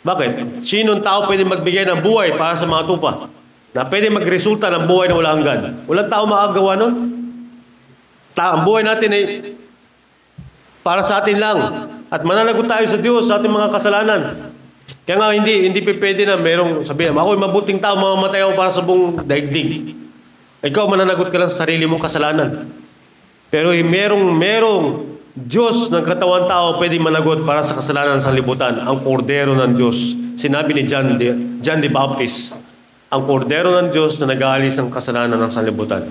Bakit? Sinong tao pwede magbigay ng buhay para sa mga tupa? Na pwede magresulta ng buhay na walang hanggan? Walang tao makagawa nun. Ang buhay natin ay para sa atin lang. At mananagot tayo sa Diyos sa ating mga kasalanan. Kaya nga hindi pwede na merong sabihin, ako'y mabuting tao, mamamatay ako para sa buong daigdig. Ikaw mananagot ka lang sa sarili mong kasalanan. Pero merong Diyos ng katawan tao pwede managot para sa kasalanan sa libutan. Ang kordero ng Diyos. Sinabi ni John the Baptist, ang kordero ng Diyos na nag-aalis ang kasalanan ng sanlibutan.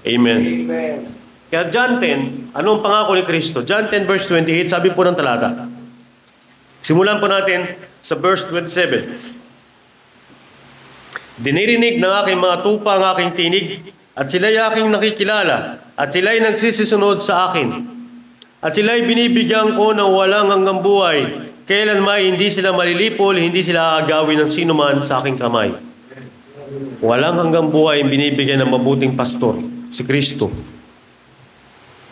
Amen. Amen. Kaya John 10, anong pangako ni Kristo? John 10 verse 28, sabi po ng talata. Simulan po natin sa verse 27. Dinirinig ng aking mga tupa ang aking tinig, at sila'y aking nakikilala, at sila'y nagsisisunod sa akin. At sila'y binibigyan ko ng walang hanggang buhay. Kailanman hindi sila malilipol, hindi sila agawin ng sinuman sa aking kamay. Walang hanggang buhay ang binibigyan ng mabuting pastor, si Kristo.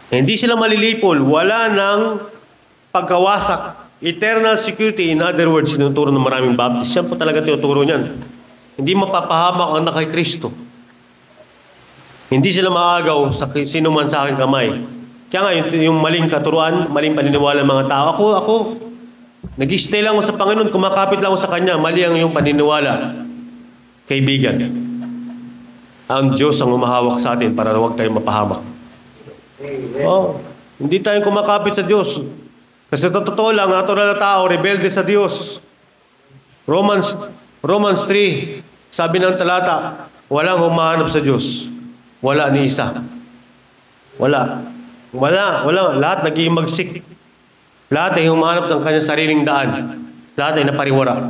Hindi sila malilipol, wala ng pagkawasak. Eternal security, in other words, sinuturo ng maraming Baptist. Yan po talaga tinuturo niyan. Hindi mapapahamak ang nakay Kristo. Hindi sila maagaw sa sino man sa aking kamay. Kaya nga, yung maling katuruan, maling paniniwala ng mga tao. Ako, nag-stay lang ako sa Panginoon, kumakapit lang ako sa Kanya. Mali ang iyong paniniwala. Kaibigan, ang Diyos ang umahawak sa atin para huwag tayong mapahamak. Oh, hindi tayo kumakapit sa Diyos. Kasi totoo lang, natural na tao, rebelde sa Diyos. Romans 3, sabi ng talata, walang humahanap sa Diyos. Wala ni isa. Wala. Lahat naging magsik. Lahat ay humahanap ng kanyang sariling daan. Lahat ay napariwara.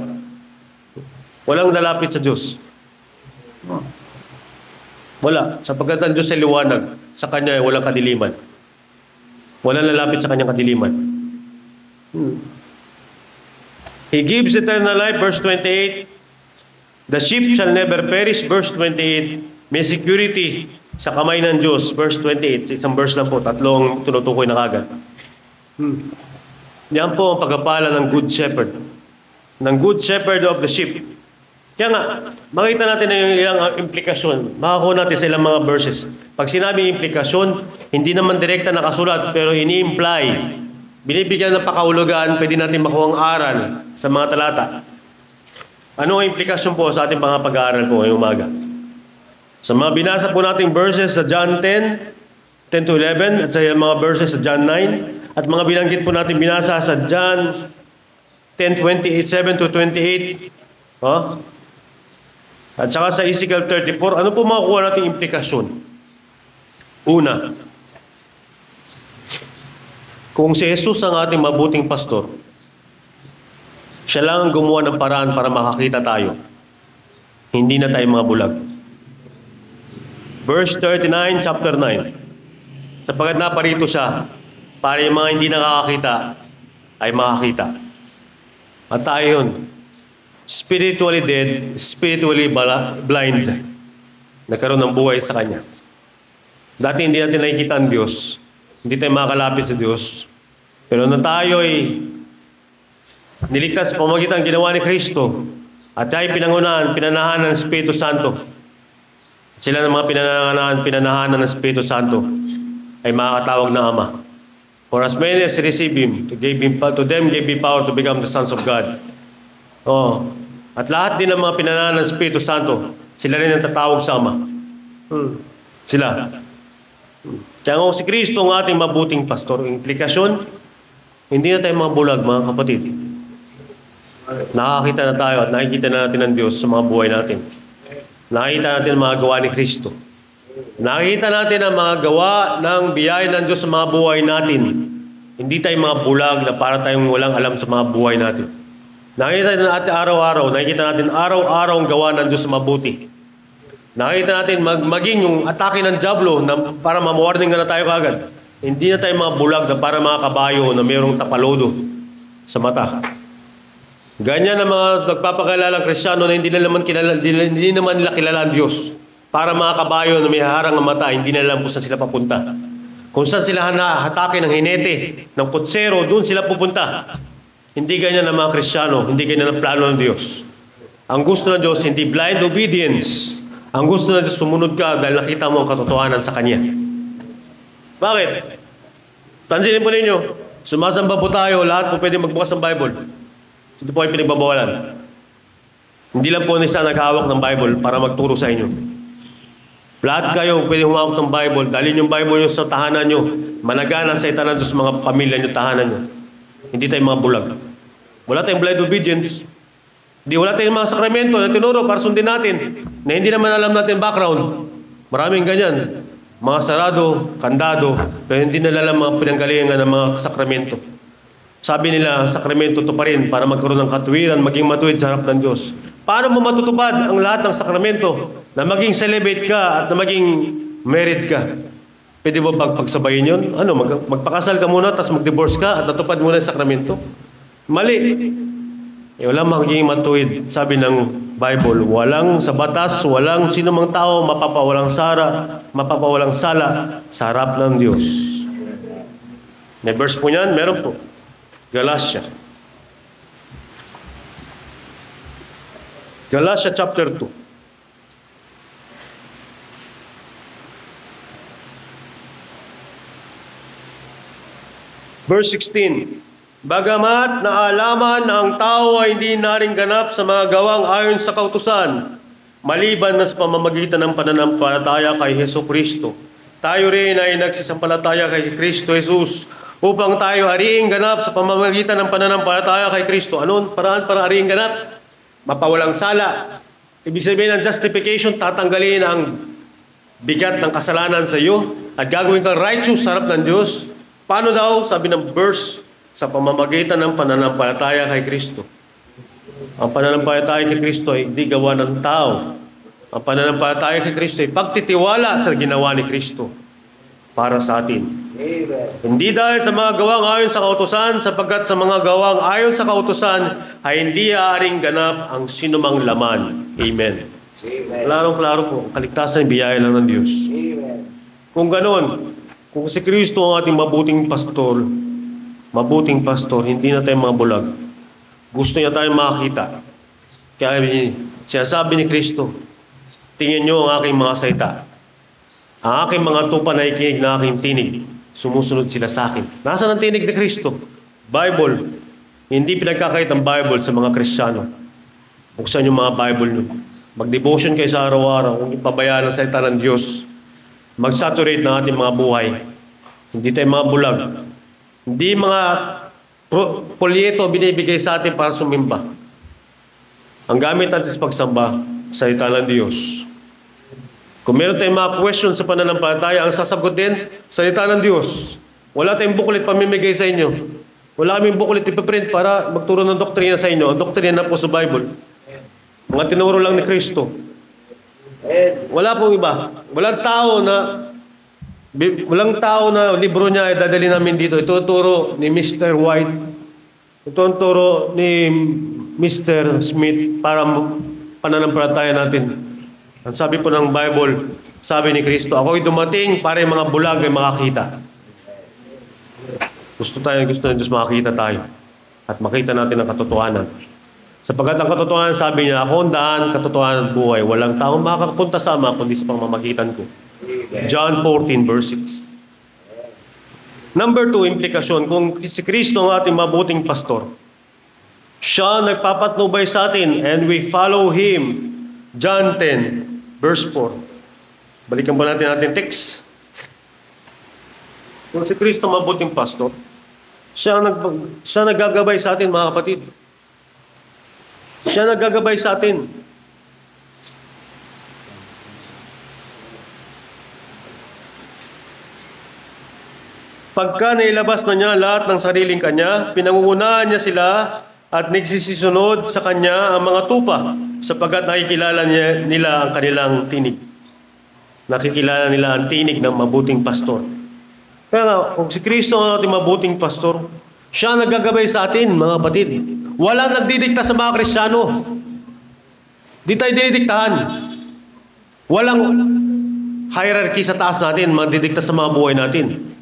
Walang lalapit sa Diyos. Wala. Sapagkat ang Diyos ay liwanag, sa Kanya ay walang kadiliman. Walang lalapit sa Kanyang kadiliman. He gives eternal life, verse 28. The sheep shall never perish, verse 28. May security sa kamay ng Diyos, verse 28. Isang verse lang po, tatlong tinutukoy na kagad. Yan po ang pagpapala ng good shepherd. Ng good shepherd of the sheep. Kaya nga, makita natin na yung ilang implikasyon. Makakuha natin sa ilang mga verses. Pag sinabi implikasyon, hindi naman direkta nakasulat, pero ini-imply. Binibigyan ng pakahulugan, pwede natin makuha ang aral sa mga talata. Ano ang implikasyon po sa ating mga pag-aaral po ngayong umaga? Sa mga binasa po nating verses sa John 10 to 11, at sa mga verses sa John 9, at mga binanggit po natin binasa sa John 10:27 to 28, at saka sa Ezekiel 34, ano po makukuha nating implikasyon? Una, kung si Jesus ang ating mabuting pastor, siya lang ang gumawa ng paraan para makakita tayo. Hindi na tayo mga bulag. Verse 39, chapter 9. Sapagkat naparito siya, para yung mga hindi nakakakita, ay makakita. At tayo yun, spiritually dead, spiritually blind, nagkaroon ng buhay sa Kanya. Dati hindi natin nakikita ang Diyos, hindi tayo makakalapit sa Diyos, pero nung tayo ay niligtas sa pamamagitan ng ginawa ni Kristo, at tayo pinanahan ng Espiritu Santo, sila ng mga pinanahanan ng Espiritu Santo ay makakatawag na Ama. For as many as receive Him, to them gave Him power to become the sons of God. At lahat din ng mga pinanahan ng Espiritu Santo, sila rin ang tatawag sa Ama. Sila. Kaya nga si Kristo ang ating mabuting pastor. Implikasyon, hindi na tayo mga bulag, mga kapatid. Nakakita na tayo at nakikita na natin ang Diyos sa mga buhay natin. Nakikita natin ang mga gawa ni Kristo. Nakita natin ang mga gawa ng biyaya ng Diyos sa mga buhay natin. Hindi tayo mga bulag na para tayong walang alam sa mga buhay natin. Nakita natin araw-araw ang gawa ng Diyos sa mabuti. Nakita natin maging yung atake ng Diablo na para ma-warning na tayo kagad. Hindi na tayo mga bulag na para mga kabayo na mayroong tapalodo sa mata. Ganyan ang mga nagpapakalalang Kristiyano na hindi naman nila kilala ang Diyos. Para mga kabayo na may harang ang mata, hindi nila alam kung saan sila papunta. Kung saan sila hatake ng hinete, ng kutsero, doon sila pupunta. Hindi ganyan ang mga Kristiyano, hindi ganyan ang plano ng Diyos. Ang gusto ng Diyos, hindi blind obedience. Ang gusto ng Diyos, sumunod ka dahil nakita mo ang katotohanan sa Kanya. Bakit? Pansinin po ninyo, sumasamba po tayo, lahat po pwede magbukas ng Bible. Ito po ay pinagbabawalan. Hindi lang po isa naghahawak ng Bible para magturo sa inyo. Lahat kayo pwede humawak ng Bible. Dalhin yung Bible nyo sa tahanan nyo. Managana sa itanan sa mga pamilya nyo, tahanan nyo. Hindi tayo mga bulag. Wala tayong blind obedience. Wala tayong mga sakramento na tinuro para sundin natin na hindi naman alam natin background. Maraming ganyan. Mga sarado, kandado, pero hindi nila alam mga pinanggalingan ng mga sakramento. Sabi nila, sakramento to pa rin para magkaroon ng katuwiran, maging matuwid sa harap ng Diyos. Paano mo matutupad ang lahat ng sakramento na maging celibate ka at na maging married ka? Pwede mo pagsabayin yun? Magpakasal ka muna, tapos mag-divorce ka at natupad muna yung sakramento? Mali. Walang magiging matuwid. Sabi ng Bible, walang sa batas, walang sino mang tao mapapawalang sala sa harap ng Diyos. May verse po niyan? Meron po. Galatia chapter 2. Verse 16. Bagamat naalaman na ang tao ay hindi naring ganap sa mga gawang ayon sa kautusan, maliban na sa pamamagitan ng pananampalataya kay Hesukristo. Tayo rin ay nagsisampalataya kay Kristo Jesus upang tayo ariing ganap sa pamamagitan ng pananampalataya kay Kristo. Anong paraan para ariing ganap? Mapawalang sala. Ibig sabihin ng justification, tatanggalin ang bigat ng kasalanan sa iyo at gagawin kang righteous sa harap ng Diyos. Paano daw? Sabi ng verse, sa pamamagitan ng pananampalataya kay Kristo. Ang pananampalataya kay Kristo ay hindi gawa ng tao. Ang pananampalataya kay Kristo ay pagtitiwala sa ginawa ni Kristo para sa atin. Amen. Hindi dahil sa mga gawang ayon sa kautusan, sapagkat sa mga gawang ayon sa kautusan ay hindi aaring ganap ang sinumang laman. Amen. Klarong-klaro po, kaligtasan ay biyaya lang ng Diyos. Amen. Kung ganon, kung si Kristo ang ating mabuting pastor, hindi na tayo mga bulag. Gusto niya tayong makakita. Kaya sinasabi ni Kristo, tingnan niyo ang aking mga salita. Ang aking mga tupa na ikinig na aking tinig, sumusunod sila sa akin. Nasaan ang tinig ni Kristo? Bible. Hindi pinagkakait ang Bible sa mga Kristiyano. Buksan yung mga Bible nyo. Mag-devotion kayo sa araw-araw. Kung ipabayaan ang salita ng Diyos, mag-saturate ng ating mga buhay. Hindi tayo mga bulag. Hindi mga polyeto binibigay sa atin para sumimba. Ang gamit natin sa pagsamba, salita ng Diyos. Kung meron tayong mga questions sa pananampalataya, ang sasagot din, salita ng Diyos. Wala tayong booklet pamimigay sa inyo. Wala kaming booklet ipiprint para magturo ng doktrina sa inyo. Ang doktrina na po sa Bible. Mga tinuro lang ni Kristo. Wala pong iba. Walang tao na libro niya ay dadali namin dito. Ito turo ni Mr. White. Ito ang turo ni Mr. Smith para pananampalataya natin. Ang sabi po ng Bible, sabi ni Kristo, ako'y dumating para yung mga bulag ay makakita. Gusto ng Diyos makakita tayo at makita natin ang katotohanan. Sapagkat ang katotohanan, sabi niya, ako ang daan, katotohanan at buhay. Walang taong makakapunta sa Ama kundi sa pamamagitan ko. John 14 verse 6. Number 2, implikasyon. Kung si Kristo ang ating mabuting pastor, siya nagpapatnubay sa atin and we follow Him. John 10 verse 4. Balikan po natin text. Kung si Kristo mabuting pastor, siya naggagabay sa atin, mga kapatid. Siya naggagabay sa atin. Pagka nailabas na niya lahat ng sariling kanya, pinangungunahan niya sila at nagsisisunod sa kanya ang mga tupa, sapagkat nakikilala nila ang kanilang tinig. Nakikilala nila ang tinig ng mabuting pastor. Kaya nga, kung si Kristo ang ating mabuting pastor, siya naggagabay sa atin, mga kapatid. Walang nagdidikta sa mga Kristiyano. Di tayo didiktahan. Walang hierarchy sa taas natin, magdidikta sa mga buhay natin.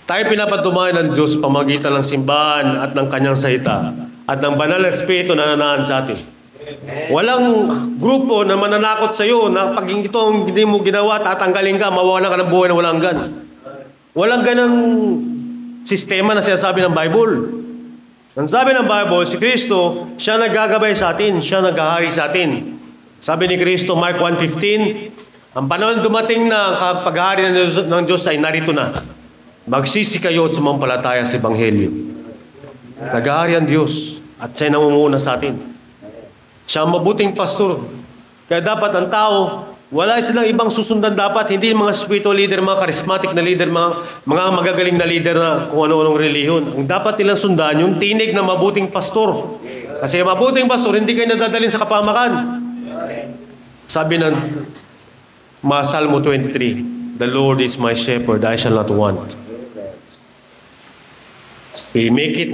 Tayo pinapatumayan ng Diyos pamagitan ng simbahan at ng kanyang salita at ng banal na espiritu na nananahan sa atin. Walang grupo na mananakot sa iyo na pag itong hindi mo ginawa, tatanggalin ka, mawawalan ka ng buhay na walang hanggan. Walang ganang sistema na sinasabi ng Bible. Ang sabi ng Bible, si Kristo, siya naggagabay sa atin, siya naghahari sa atin. Sabi ni Kristo, Mark 1:15, ang panahon dumating na ang paghahari ng Diyos ay narito na. Magsisi kayo at sumampalataya sa Ebanghelyo. Naghahari ang Diyos at siya nangunguna sa atin. Siya ang mabuting pastor. Kaya dapat ang tao, wala silang ibang susundan dapat, hindi mga spiritual leader, mga charismatic na leader, mga magagaling na leader na kung ano-anong relihiyon. Ang dapat nilang sundan, yung tinig ng mabuting pastor. Kasi mabuting pastor, hindi kayo nadadalhin sa kapamakan. Sabi ng Salmo 23, the Lord is my shepherd, I shall not want. He lead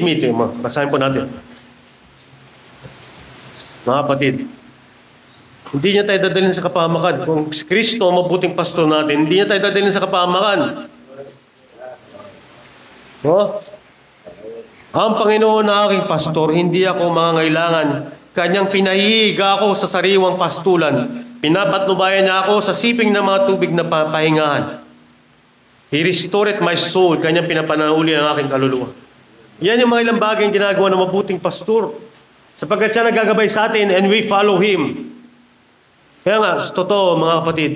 me to, basahin po natin. Mga kapatid, hindi niya tayo dadalhin sa kapahamakan. Kung si Kristo ang mabuting pastor natin, hindi niya tayo dadalhin sa kapahamakan. No? Ang Panginoon na aking pastor, hindi ako mangangailangan. Kanyang pinahihiga ako sa sariwang pastulan. Pinapatnubayan niya ako sa siping ng mga tubig na pahingahan. He restored my soul. Kanyang pinapanahuli ang aking kaluluwa. Yan yung mga ilang bagay ang ginagawa ng mabuting pastor. Sapagkat siya nagagabay sa atin and we follow Him. Kaya nga, totoo mga kapatid,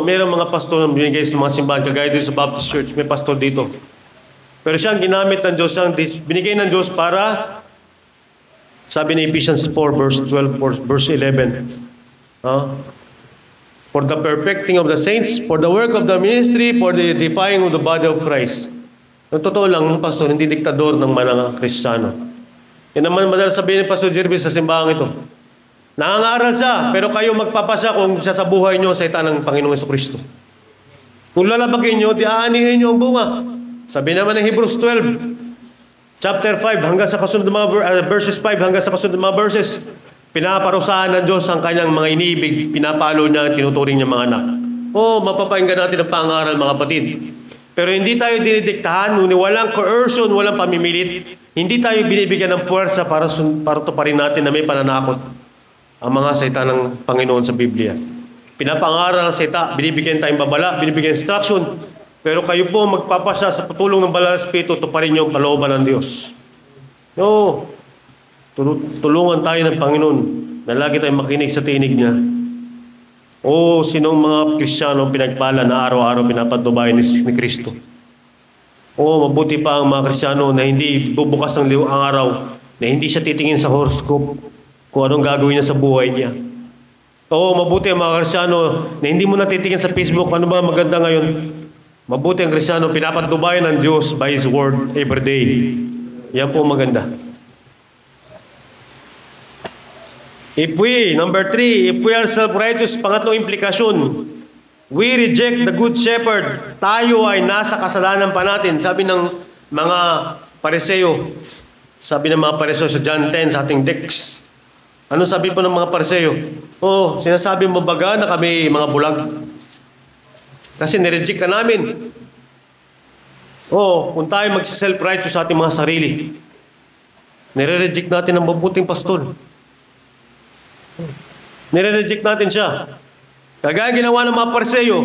mayroong mga pastor na binigay sa mga simbahan, kagaya dito sa Baptist Church, may pastor dito. Pero siyang ginamit ng Diyos, siyang binigay ng Diyos para, sabi ni Ephesians 4 verse 12, verse 11, for the perfecting of the saints, for the work of the ministry, for the edifying of the body of Christ. Ang totoo lang, ang pastor, hindi diktador ng mga Kristiyano. Yan naman madalas sabihin ni Pastor Jervis sa simbahan ito. Nangangaral siya, pero kayo magpapasya kung siya sa buhay niyo sa ita ng Panginoong Jesucristo. Kung lalabagin niyo, diaanihin niyo ang bunga. Sabi naman ng Hebrews 12, chapter 5, hanggang sa kasunod ng mga verses 5, hanggang sa kasunod ng mga verses, pinaparusahan ng Diyos ang kanyang mga inibig, pinapalo niya, tinuturing niya mga anak. Mapapakinggan natin ang pangaral mga kapatid. Pero hindi tayo dinidiktahan, walang coercion, walang pamimilit. Hindi tayo binibigyan ng puwersa para tuparin natin na may pananakot ang mga salita ng Panginoon sa Biblia. Pinapangaral ang salita, binibigyan tayong babala, binibigyan instruction. Pero kayo po magpapasya sa patulong ng Banal na Espiritu, tuparin niyo ang kalooban ng Diyos. Tulungan tayo ng Panginoon na lagi tayong makinig sa tinig niya. Sinong mga Kristiyano pinagpala na araw-araw pinapatnubayan ni Kristo? Mabuti pa ang mga Kristiyano na hindi bubukas ang araw, na hindi siya titingin sa horoscope kung anong gagawin niya sa buhay niya. Mabuti ang mga Kristiyano na hindi mo natitingin sa Facebook, ano ba maganda ngayon? Mabuti ang Kristiyano, pinapatnubayan ng Diyos by His Word every day. Yan po maganda. Number 3, if we are self-righteous, pangatlong implikasyon, we reject the good shepherd. Tayo ay nasa kasalanan pa natin. Sabi ng mga Pariseo, sa John 10 sa ating text. Ano sabi po ng mga Pariseo? Sinasabi mo baga na kami mga bulag? Kasi nireject ka namin. Kung tayo mag-self-righteous sa ating mga sarili, nire-reject natin ang mabuting pastor. Nire-reject natin siya. Kagaya ginawa ng mga Pariseo.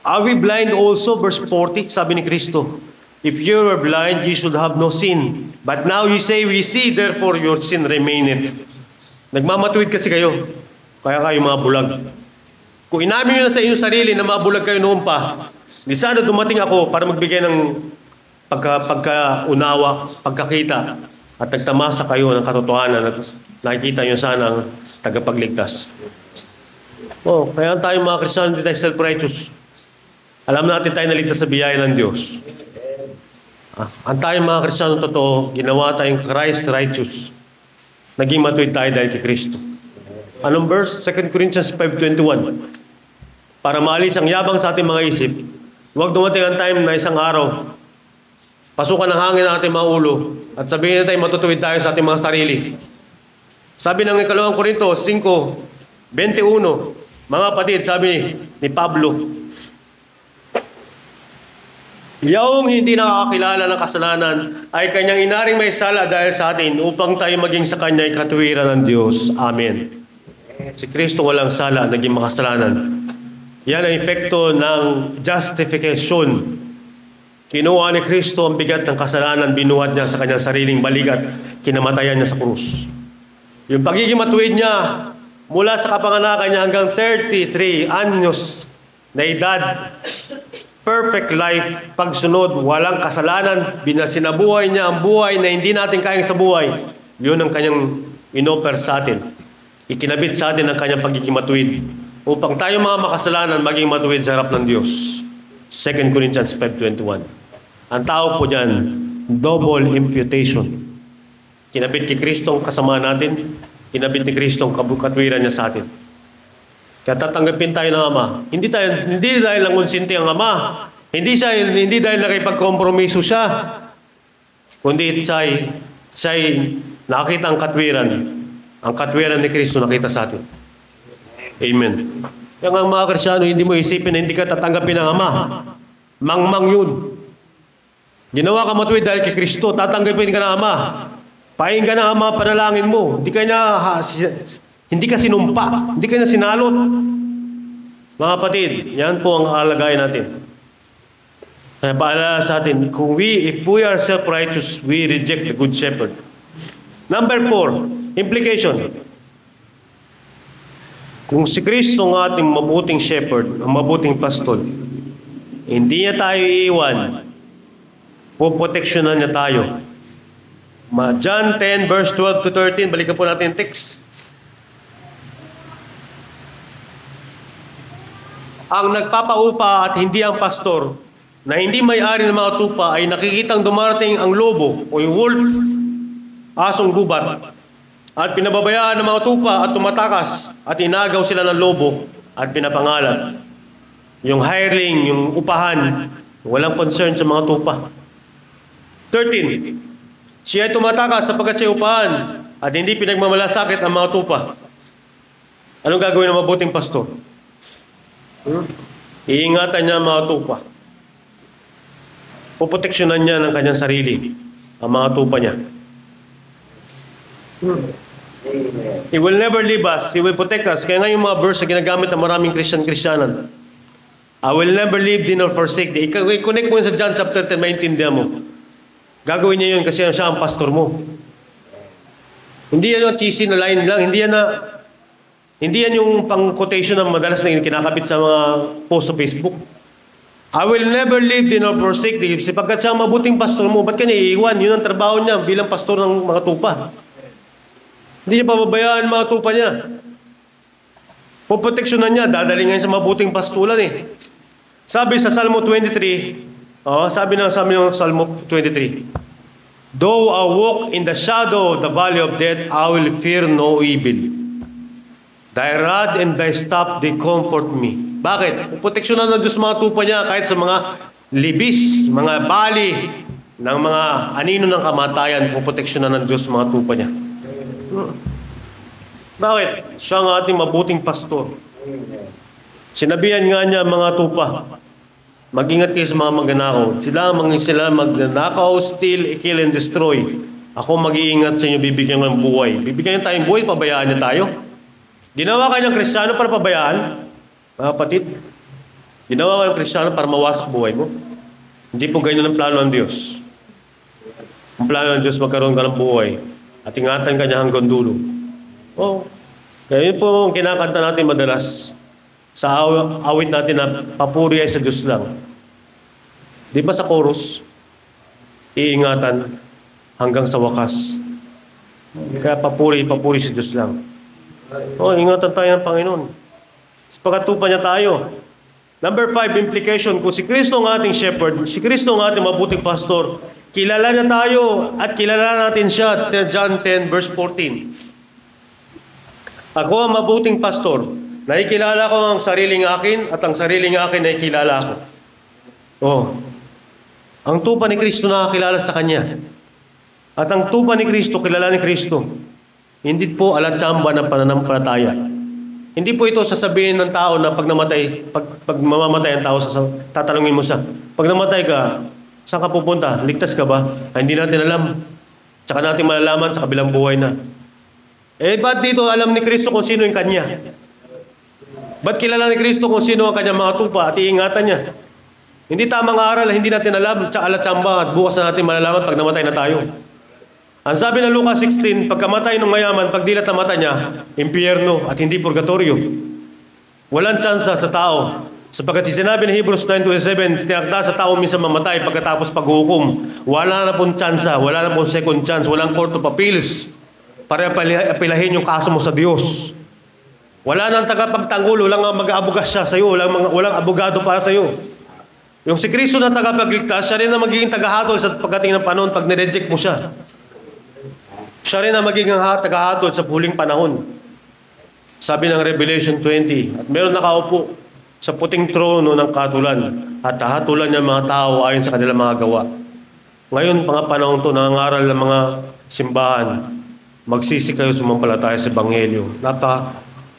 Are we blind also? Verse 40, sabi ni Kristo, if you were blind, you should have no sin. But now you say, we see, therefore your sin remaineth. Nagmamatuwid kasi kayo. Kaya kayo mga bulag. Kung inamin nyo na sa inyong sarili na mga bulag kayo noon pa, di sana dumating ako para magbigay ng pagkaunawa, pagkakita, at nagtamasa kayo ng katotohanan at nakikita nyo sana ang tagapagligtas. Kaya tayo mga Kristiyano, hindi tayo self-righteous. Alam natin tayo naligtas sa biyaya ng Diyos. Ang tayong mga Kristiyano totoo, ginawa tayong Christ righteous. Naging matuwid tayo dahil kay Kristo. Anong verse? 2 Corinthians 5:21. Para maalis ang yabang sa ating mga isip, huwag dumating ang time na isang araw, pasukan ng hangin ang ating mga ulo, at sabihin na tayo matutuwid tayo sa ating mga sarili. Sabi ng 2 Corintios 5:21, mga kapatid, sabi ni Pablo, yung hindi nakakakilala ng kasalanan ay kanyang inaring may sala dahil sa atin upang tayo maging sa kanya ay katuwiran ng Diyos. Amen. Si Kristo walang sala, naging makasalanan. Yan ang epekto ng justification. Kinuha ni Kristo ang bigat ng kasalanan, binuhat niya sa kanyang sariling balikat, kinamatayan niya sa krus. Yung pagiging matuwid niya mula sa kapanganakan niya hanggang 33 anyos na edad, perfect life, pagsunod, walang kasalanan, sinabuhay niya ang buhay na hindi natin kayang sa buhay. Yun ang kanyang inoffer sa atin. Ikinabit sa atin ang kanyang pagiging matuwid upang tayo mga makasalanan maging matuwid sa harap ng Diyos. 2 Corinthians 5:21. Ang tao po dyan, double imputation. Kinabit kay Kristo ang kasama natin, kinabit ni Kristo ang katwiran niya sa atin. Kaya tatanggapin tayo ng Ama. Hindi dahil lang konsinti ang Ama. Hindi dahil nakipagkompromiso siya. Kundi siya'y nakita ang katwiran. Ang katwiran ni Kristo nakita sa atin. Amen. Kaya nga mga Kristyano, hindi mo isipin na hindi ka tatanggapin ng Ama. Mangmang yun. Ginawa ka matuwid dahil kay Kristo, tatanggapin ka ng Ama. Pakinggan ng Ama, panalangin mo. Hindi ka sinumpa, hindi ka na sinalot. Mga kapatid, yan po ang alagayan natin. Kaya paalala sa atin, if we are self-righteous, we reject the Good Shepherd. Number 4, implication. Kung si Kristo ang ating mabuting shepherd, ang mabuting pastol, hindi niya tayo iiwan, poproteksyonan niya tayo. John 10 verse 12 to 13, balikan po natin yung text. Ang nagpapaupa at hindi ang pastor, na hindi may-ari ng mga tupa, ay nakikitang dumarating ang lobo o yung wolf, asong gubat, at pinababayaan ng mga tupa at tumatakas at inagaw sila ng lobo at pinapangalan. Yung hireling, yung upahan, walang concern sa mga tupa. 13. Siya ay tumatakas sapagkat siya upahan at hindi pinagmamalasakit ang mga tupa. Anong gagawin ng mabuting pastor? Iingatan niya ang mga tupa. Poproteksyonan niya ng kanyang sarili, ang mga tupa niya. He will never leave us. He will protect us. Kaya nga yung mga verse na ginagamit ng maraming Kristyanan. I will never leave thee nor forsake thee. I-connect mo yun sa John chapter 10, maintindihan mo. Gagawin niya yun kasi siya ang pastor mo. Hindi yan yung cheesy na line lang. Hindi yan yung pang-quotation na madalas na kinakabit sa mga post sa Facebook. I will never leave thee nor forsake thee. Sapagkat siya ang mabuting pastor mo, ba't ka niya iiwan? Yun ang trabaho niya bilang pastor ng mga tupa. Hindi niya pababayaan mga tupa niya. Poproteksyonan niya, dadaling ngayon sa mabuting pastulan eh. Sabi sa Salmo 23, sabi ng Salmo 23, though I walk in the shadow of the valley of death, I will fear no evil. Thy rod and thy staff, they comfort me. Bakit? Poproteksyonan ng Diyos mga tupa niya kahit sa mga libis, mga bali, ng mga anino ng kamatayan, poproteksyonan ng Diyos mga tupa niya. Bakit? Siya ang ating mabuting pastor. Sinabihan nga niya mga tupa, mag-ingat kayo sa mga magnanakaw. Sila magnanakaw, steal, kill, and destroy. Ako mag-iingat sa inyo, bibigyan ng buhay. Bibigyan niya tayong buhay, pabayaan niya tayo. Ginawa ka niyang Kristiyano para pabayaan, mga kapatid. Ginawa ka niyang Kristiyano para mawasak buhay mo. Hindi po ganyan ang plano ng Diyos. Ang plano ng Diyos, magkaroon ka ng buhay at ingatan ka niya hanggang dulo. Kaya yun po ang kinakanta natin madalas sa awit natin na papuri ay sa Diyos lang. Di ba sa chorus, iingatan hanggang sa wakas. Kaya papuri sa Diyos lang. Ingatan tayo ng Panginoon. Sa pagkatupa niya tayo. Number 5, implication. Kung si Kristo ang ating shepherd, si Kristo ang ating mabuting pastor, kilala niya tayo at kilala natin siya. John 10 verse 14. Ako ang mabuting pastor. Nakikilala ko ang sariling akin at ang sariling akin ay kilala ko. Oh. Ang tupa ni Kristo nakakilala sa Kanya. At ang tupa ni Kristo, kilala ni Kristo. Hindi po alatsamba ng pananampalataya. Hindi po ito sasabihin ng tao na pag mamamatay ang tao, tatanungin mo siya, pag namatay ka, saan ka pupunta? Ligtas ka ba? Hindi natin alam. Tsaka natin malalaman sa kabilang buhay na. Ba't dito alam ni Kristo kung sino yung Kanya? Ba't kilala ni Kristo kung sino ang Kanyang mga tupa at iingatan niya? Hindi tamang aral, hindi natin alam, tsaka alatsamba at bukas na natin malalaman pag namatay na tayo. Ang sabi ng Lucas 16, pagkamatay ng mayaman, pag dilat na mata niya, impyerno at hindi purgatorio. Walang tsansa sa tao. Sapagkat sinabi ng Hebrews 9:27, tinakda sa tao minsan mamatay pagkatapos paghukom. Wala na pong tsansa, wala na pong second chance, walang court of appeals para apilahin yung kaso mo sa Diyos. Wala nang tagapagtanggol, walang mag-aabugas siya sa iyo, walang abogado para sa iyo. Yung si Kristo na tagapagligtas, siya rin na magiging tagahatol sa pagdating ng panahon pag nireject mo siya. Siya rin na magiging tagahatol sa huling panahon. Sabi ng Revelation 20, at meron nakaupo sa puting trono ng katulan at hahatulan niya mga tao ayon sa kanilang mga gawa. Ngayon, mga panahon to, nangangaral ng mga simbahan, magsisi kayo sumampalataya sa Ebanghelyo.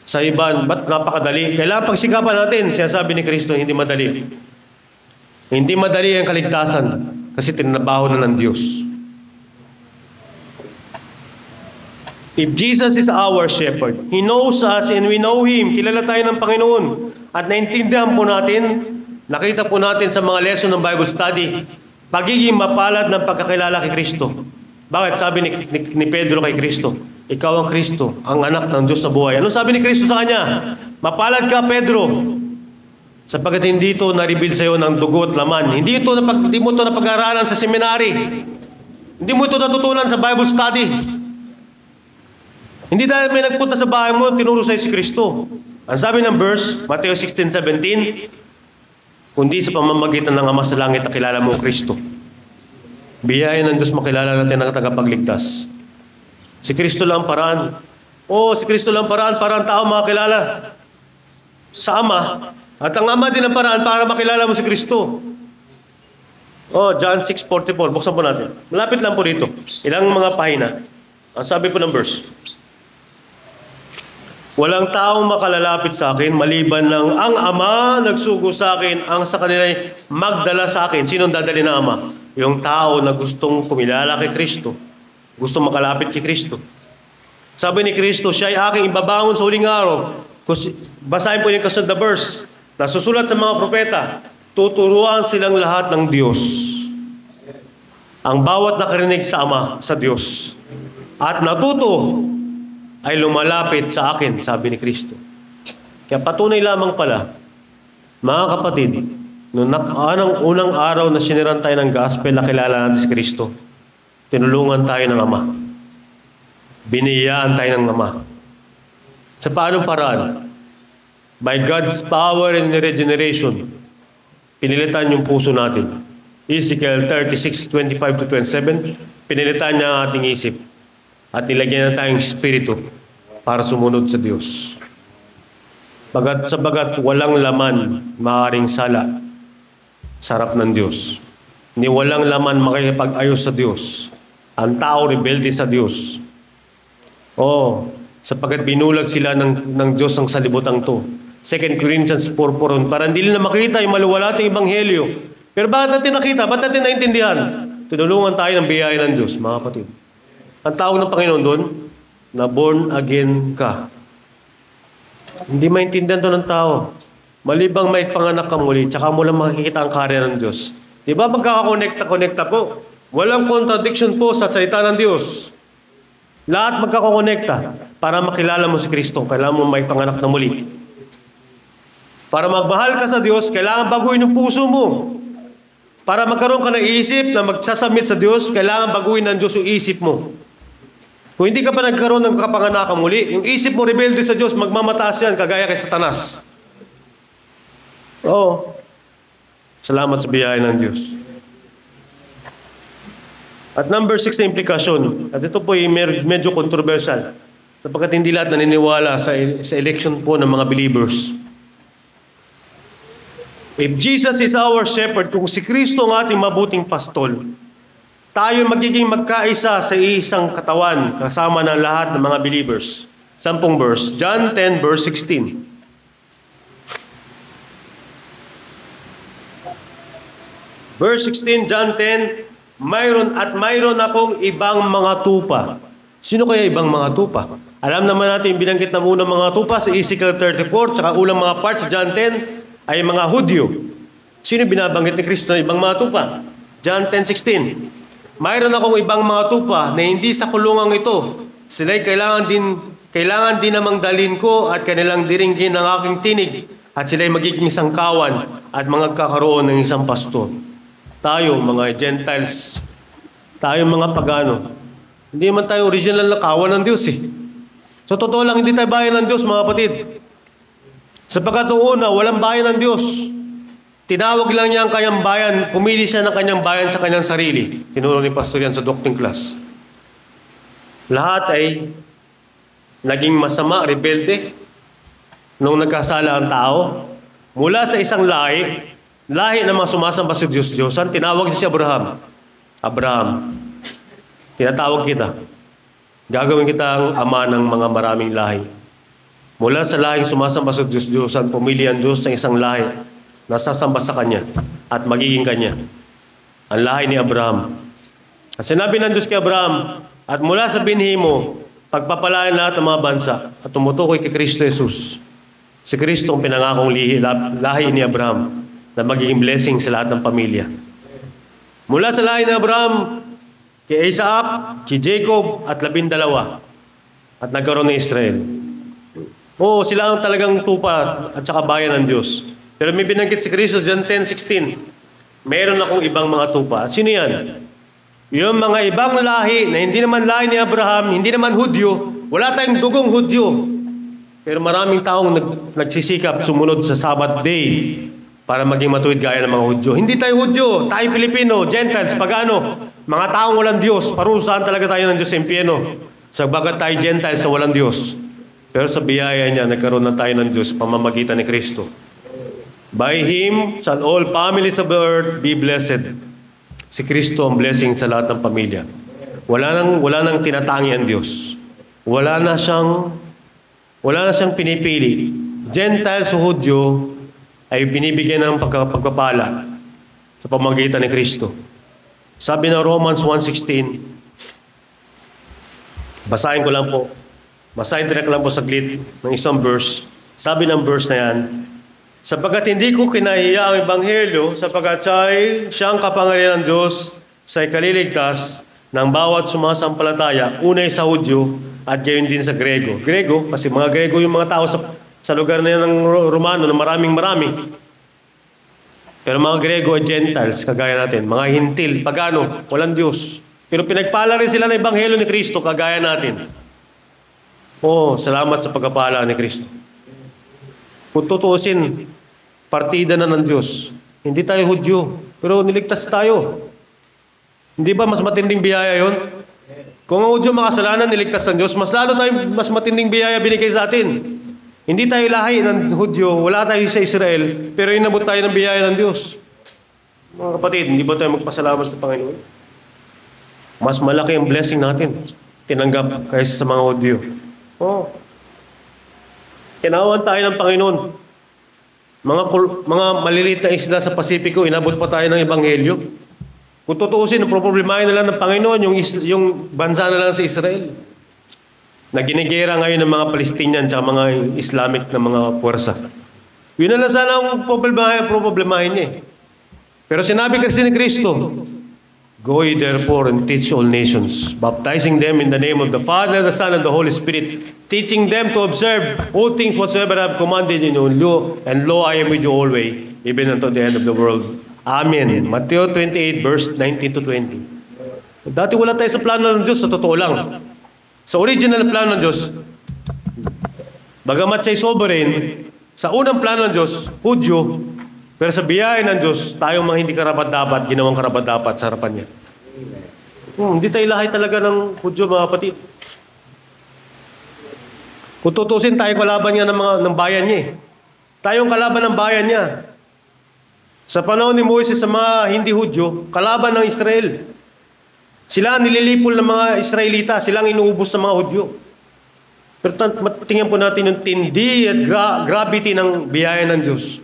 Sa iban, ba't napakadali? Kailangan pagsikapan natin, sinasabi ni Kristo, hindi madali. Hindi madali ang kaligtasan kasi tinabaho na ng Diyos. If Jesus is our shepherd, He knows us and we know Him. Kilala tayo ng Panginoon. At naintindihan po natin, nakita po natin sa mga lesson ng Bible study, pagiging mapalad ng pagkakilala kay Kristo. Bakit? Sabi ni Pedro kay Kristo, ikaw ang Kristo, ang anak ng Diyos na buhay. Ano sabi ni Kristo sa kanya? Mapalad ka, Pedro, sapagkat hindi ito na-reveal sa iyo ng dugo at laman. Hindi mo ito napag-aralan sa seminary. Hindi mo ito natutunan sa Bible study. Hindi dahil may nagpunta sa bahay mo, tinuro sa'yo si Kristo. Ang sabi ng verse, Mateo 16:17, kundi sa pamamagitan ng Ama sa langit na kilala mo Kristo. Biyaya ng Diyos makilala natin ang tagapagligtas. Si Kristo lang paraan. Si Kristo lang paraan para ang tao makilala sa Ama. At ang Ama din ang paraan para makilala mo si Kristo. John 6:44. Buksan po natin. Malapit lang po dito. Ilang mga pahina. Ang sabi po ng verse, walang taong makalalapit sa akin maliban ng ang Ama nagsugo sa akin, ang sa kanila magdala sa akin. Sinong dadali ng Ama? Yung tao na gustong kumilala kay Kristo. Gustong makalapit kay Kristo. Sabi ni Kristo, siya ay aking ibabangon sa huling araw. Basahin po yung kasunod na verse. Nasusulat sa mga propeta, tuturuan silang lahat ng Diyos. Ang bawat nakarinig sa Ama, sa Diyos. At natuto ay lumalapit sa akin, sabi ni Kristo. Kaya patunay lamang pala, mga kapatid, noong unang araw na siniran tayo ng gospel, nakilala natin si Kristo. Tinulungan tayo ng Ama. Biniyaan tayo ng Ama. Sa paanong paraan? By God's power and regeneration, pinilitan yung puso natin. Ezekiel 36:25-27, pinilitan niya ang ating isip at nilagyan na tayong espiritu para sumunod sa Diyos. Sabagat walang laman maaaring sala sa harap ng Diyos. Ni walang laman makikipag-ayos sa Diyos. Ang tao rebelde sa Diyos. Sapagat binulag sila ng Diyos ang salibutang to. 2 Corinthians 4:4, para hindi na makita yung maluwalating ebanghelyo. Pero bakit natin nakita? Bakit natin naintindihan? Tinulungan tayo ng biyaya ng Diyos, mga kapatid. Ang tawag ng Panginoon doon, na born again ka. Hindi maintindihan to ng tao. Malibang may panganak ka muli, tsaka mo lang makikita ang karya ng Diyos. Di ba magkakakonekta po? Walang contradiction po sa salita ng Diyos. Lahat magkakakonekta para makilala mo si Kristo. Kailangan mo may panganak na muli. Para magmahal ka sa Diyos, kailangan baguhin yung puso mo. Para magkaroon ka ng isip na magsasubmit sa Diyos, kailangan baguhin ng Diyos yung isip mo. Kung hindi ka pa nagkaroon ng kapanganakan muli, yung isip mo rebelde sa Diyos, magmamataas yan, kagaya kay Satanas. Oo. Salamat sa biyaya ng Diyos. At number 6 na implikasyon, at ito po ay medyo controversial, sapagkat hindi lahat naniniwala sa election po ng mga believers. If Jesus is our shepherd, kung si Kristo ang ating mabuting pastol, tayo magiging magkaisa sa isang katawan kasama ng lahat ng mga believers. 10 verse, John 10 verse 16. Verse 16, John 10, mayroon akong ibang mga tupa. Sino kaya ibang mga tupa? Alam naman natin yung binanggit ng unang mga tupa sa Ezekiel 34, tsaka ulang mga parts sa John 10 ay mga Hudyo. Sino binabanggit ni Kristo ng ibang mga tupa? John 10:16. Mayroon akong ibang mga tupa na hindi sa kulungang ito. Sila'y kailangan din namang dalhin ko at kanilang diringgin ang aking tinig at sila'y magiging sangkawan at magkakaroon ng isang pastor. Tayo, mga Gentiles, tayo mga pagano, hindi man tayo original na kawan ng Diyos eh. So totoo lang, hindi tayo bayan ng Diyos, mga kapatid. Sapagkat noong una, walang bayan ng Diyos. Tinawag lang niya ang kanyang bayan, pumili siya ng kanyang bayan sa kanyang sarili. Tinuro ni Pastor yan sa doctrine class. Lahat ay naging masama, rebelde, nung nagkasala ang tao. Mula sa isang lahi ng mga sumasamba sa Diyos-Diyosan, tinawag siya si Abraham. Abraham, tinatawag kita. Gagawin kita ang ama ng mga maraming lahi. Mula sa lahing sumasamba sa Diyos-Diyosan, pumili ang Diyos ng isang lahi na sasamba sa Kanya at magiging Kanya. Ang lahi ni Abraham. At sinabi ng Diyos kay Abraham, at mula sa binhi mo, pagpapalain lahat ng mga bansa at tumutukoy kay Kristo Jesus. Si Kristo ang pinangakong lahi ni Abraham na magiging blessing sa lahat ng pamilya. Mula sa lahi ni Abraham, kay Isaac, kay Jacob, at 12. At nagkaroon ng Israel. Oo, sila ang talagang tupa at saka bayan ng Diyos. Pero may binanggit si Kristo, John 10:16. Meron akong ibang mga tupa. Sino yan? Yung mga ibang lahi na hindi naman lahi ni Abraham, hindi naman Hudyo, wala tayong dugong Hudyo. Pero maraming taong nagsisikap sumunod sa Sabbath day para maging matuwid gaya ng mga Hudyo. Hindi tayo Hudyo, tayo Pilipino, Gentiles, pagano, mga taong walang Diyos, parusahan talaga tayo ng Diyos sa impyerno. Sabagat tayo Gentiles sa walang Diyos. Pero sa biyaya niya, nagkaroon na tayo ng Diyos sa pamamagitan ni Kristo. By Him shall all families of the earth be blessed. Si Kristo ang blessing sa lahat ng pamilya. Wala nang tinatangi ang Diyos. Wala na siyang pinipili. Gentiles o Hudyo ay binibigyan ng pagpapala sa pamamagitan ni Kristo. Sabi ng Romans 1:16, basahin ko lang po. Basahin direct lang po saglit ng isang verse. Sabi ng verse na yan, sapagkat hindi ko kinahiya ang Ebanghelyo, sapagkat siyang kapangyarihan ng Diyos sa ikaliligtas ng bawat sumasampalataya, unay sa Hudyo at gayon din sa Grego. Grego, kasi mga Grego yung mga tao sa lugar na yan ng Romano na marami. Pero mga Grego ay Gentiles, kagaya natin. Mga Hintil, pagano, walang Diyos. Pero pinagpala rin sila ng Ebanghelyo ni Kristo, kagaya natin. Salamat sa pagpapala ni Kristo. Kung tutuusin, partida na ng Diyos. Hindi tayo Hudyo, pero niligtas tayo. Hindi ba mas matinding biyaya yon? Kung ang Hudyo makasalanan, niligtas ng Diyos, mas matinding biyaya binigay sa atin. Hindi tayo lahi ng Hudyo, wala tayo sa Israel, pero inabot tayo ng biyaya ng Diyos. Mga kapatid, hindi ba tayo magpasalamat sa Panginoon? Mas malaki ang blessing natin, tinanggap kaysa sa mga Hudyo. Kinawan tayo ng Panginoon. Mga maliliit na isla sa Pasipiko, inabot pa tayo ng Ebanghelyo. Kung tutuusin, problemahin na lang ng Panginoon yung bansa na lang sa Israel. Na ginigera ngayon ng mga Palestinian at mga Islamic na mga puwersa. Yun na lang sana ang problemahin niya. Pero sinabi kasi ni Kristo, go ye therefore and teach all nations, baptizing them in the name of the Father, the Son, and the Holy Spirit, teaching them to observe all things whatsoever I have commanded in your law, and lo, I am with you always, even unto the end of the world. Amen. Matthew 28, verse 19 to 20. Dati wala tayo sa plano ng Diyos, sa totoo lang. Sa original plano ng Diyos, bagamat siya'y sovereign, sa unang plano ng Diyos, Hudyo, Pero sa biyaya ng Diyos, tayong mga hindi karapat-dapat, ginawang karapat-dapat sa harapan niya. Hindi tayo lahat talaga ng Hudyo, mga kapatid. Kung tutusin, tayo kalaban niya ng bayan niya. Tayong kalaban ng bayan niya. Sa panahon ni Moises sa mga hindi Hudyo, kalaban ng Israel. Sila ang nililipol ng mga Israelita, sila ang inuubos ng mga Hudyo. Pero tingnan po natin yung tindi at gravity ng biyaya ng Diyos.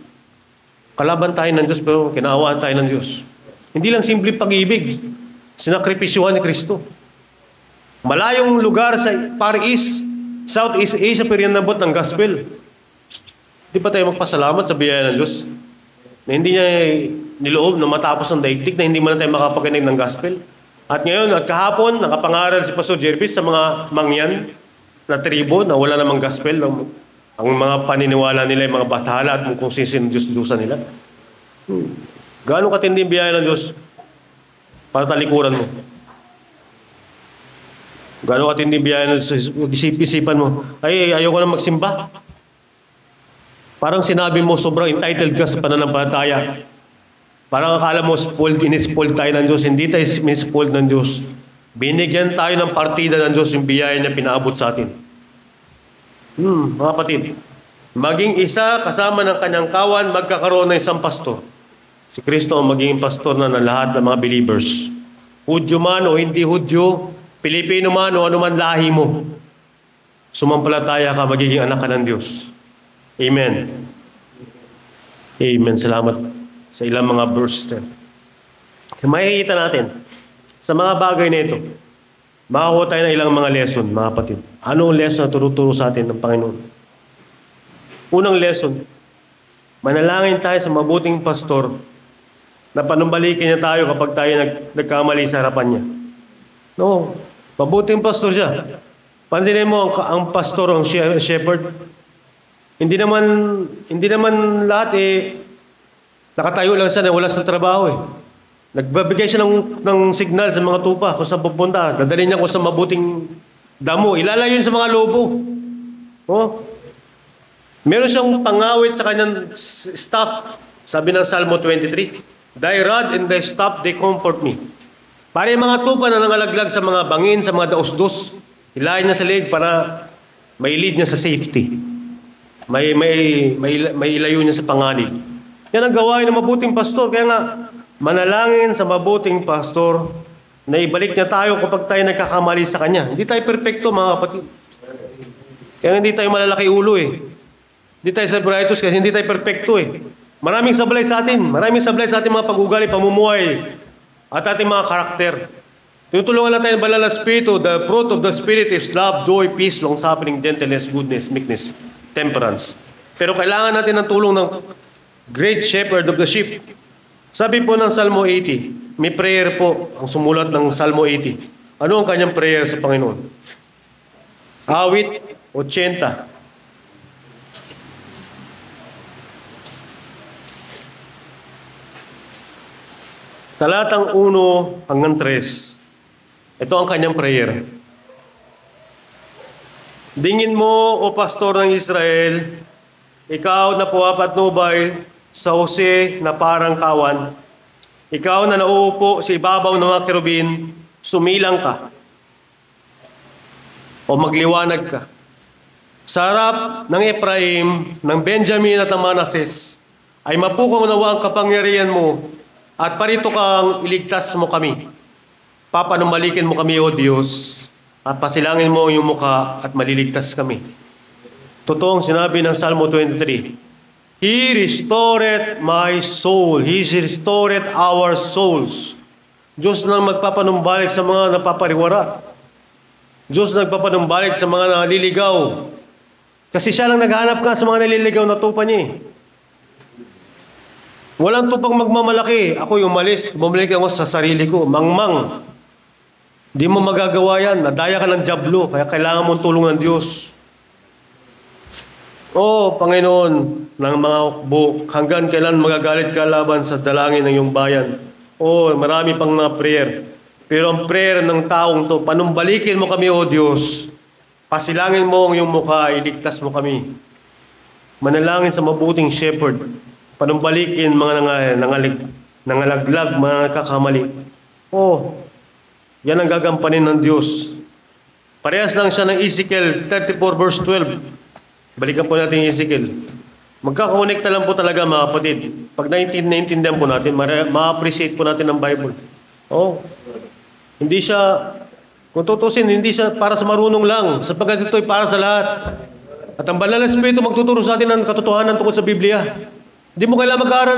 Kalaban tayo ng Diyos pero kinaawaan tayo ng Diyos. Hindi lang simple pag-ibig. Sinakripisyuhan ni Kristo. Malayong lugar sa Far East, Southeast Asia pero yan nabot ng gospel. Di pa tayo magpasalamat sa biyaya ng Diyos na hindi niya niloob na matapos ang daigdig na hindi man tayo makapaganig ng gospel. At ngayon, at kahapon, nakapangaral si Pastor Jervis sa mga mangyan na tribo na wala namang gospel. Ang mga paniniwala nila, yung mga bathala at kung sino Diyos-Diyosan nila. Gaano katindi ang biyaya ng Diyos para talikuran mo? Gaano katindi ang biyaya ng Diyos? Isip-isipan mo, ayoko na magsimba. Parang sinabi mo, sobrang entitled ka sa pananampalataya. Parang akala mo, in-spoiled tayo ng Diyos. Hindi tayo in-spoiled ng Diyos. Binigyan tayo ng partida ng Diyos, yung biyaya niya pinaabot sa atin. Mga kapatid, maging isa kasama ng kanyang kawan, magkakaroon ng isang pastor. Si Kristo ang magiging pastor na ng lahat ng mga believers. Hudyo man o hindi Hudyo, Pilipino man o anuman lahi mo, sumampalataya ka, magiging anak ka ng Diyos. Amen. Amen. Salamat sa ilang mga verses. Makikita natin sa mga bagay na ito, makakuha tayo ng ilang mga lesson, mga kapatid. Ano ang lesson na turuturo sa atin ng Panginoon? Unang lesson, manalangin tayo sa mabuting pastor na panumbalikin niya tayo kapag tayo nagkamali sa harapan niya. No, mabuting pastor siya. Pansinin mo, ang pastor, ang shepherd, hindi naman lahat nakatayo lang siya na wala sa trabaho Nagbabigay siya ng signal sa mga tupa kung saan pupunta. Dadalhin niya kung sa mabuting damo. Ilalayo sa mga lobo. Meron siyang pangawit sa kanyang staff. Sabi ng Salmo 23, Thy rod and thy staff, they comfort me. Para yung mga tupa na nangalaglag sa mga bangin, sa mga daos-dos, ilayin niya sa leg para may lead niya sa safety. May ilayo niya sa panganib. Yan ang gawain ng mabuting pastor. Kaya nga, manalangin sa mabuting pastor na ibalik niya tayo kapag tayo nagkakamali sa kanya. Hindi tayo perfecto, mga kapatid. Kaya hindi tayo malalaki ulo Hindi tayo self-righteous kasi hindi tayo perfecto Maraming sablay sa atin. Maraming sablay sa ating mga pag-ugali, pamumuhay, at ating mga karakter. Tinutulungan natin ang banal na Espiritu. The fruit of the Spirit is love, joy, peace, long-suffering, gentleness, goodness, meekness, temperance. Pero kailangan natin ng tulong ng great shepherd of the sheep. Sabi po ng Salmo 80, may prayer po ang sumulat ng Salmo 80. Ano ang kanyang prayer sa Panginoon? Awit 80. Talatang 1 hanggang 3. Ito ang kanyang prayer. Dingin mo, o pastor ng Israel, ikaw na puwapatnubay sa Jose na parang kawan. Ikaw na nauupo sa ibabaw ng mga kerubin, sumilang ka o magliwanag ka. Sa harap ng Ephraim, ng Benjamin at ng Manases, ay mapukunawa ang kapangyarihan mo at parito kang iligtas mo kami. Papanumbalikin mo kami, O Diyos, at pasilangin mo yung mukha at maliligtas kami. Totoong sinabi ng Salmo 23, He restored my soul. He restored our souls. Diyos na magpapanumbalik sa mga napapariwara. Diyos na nagpapanumbalik sa mga naliligaw. Kasi siya lang naghahanap ka sa mga naliligaw na tupa niya Walang tupang magmamalaki. Ako yung malis, bumalik ako sa sarili ko. Mangmang. Di mo magagawa yan. Nadaya ka ng jablo. Kaya kailangan mong tulong ng Diyos. Panginoon ng mga hukbo, hanggang kailan magagalit ka laban sa dalangin ng iyong bayan? Marami pang mga prayer. Pero ang prayer ng taong to, panumbalikin mo kami, O Diyos. Pasilangin mo ang iyong mukha, iligtas mo kami. Manalangin sa mabuting shepherd. panumbalikin mga nangalaglag, mga nagkakamali. Oh, yan ang gagampanin ng Diyos. Parehas lang siya ng Ezekiel 34 verse 12. Balikan po natin yung Ezekiel. Magkakakonekta lang po talaga mga kapatid. Pag naintindihan po natin, ma-appreciate po natin ang Bible. Oh, hindi siya, kung tutusin, hindi siya para sa marunong lang, sapagkat ito'y para sa lahat. At ang Banal na Espiritu magtuturo sa atin ng katotohanan tungkol sa Biblia. Hindi mo kailangan mag-aaral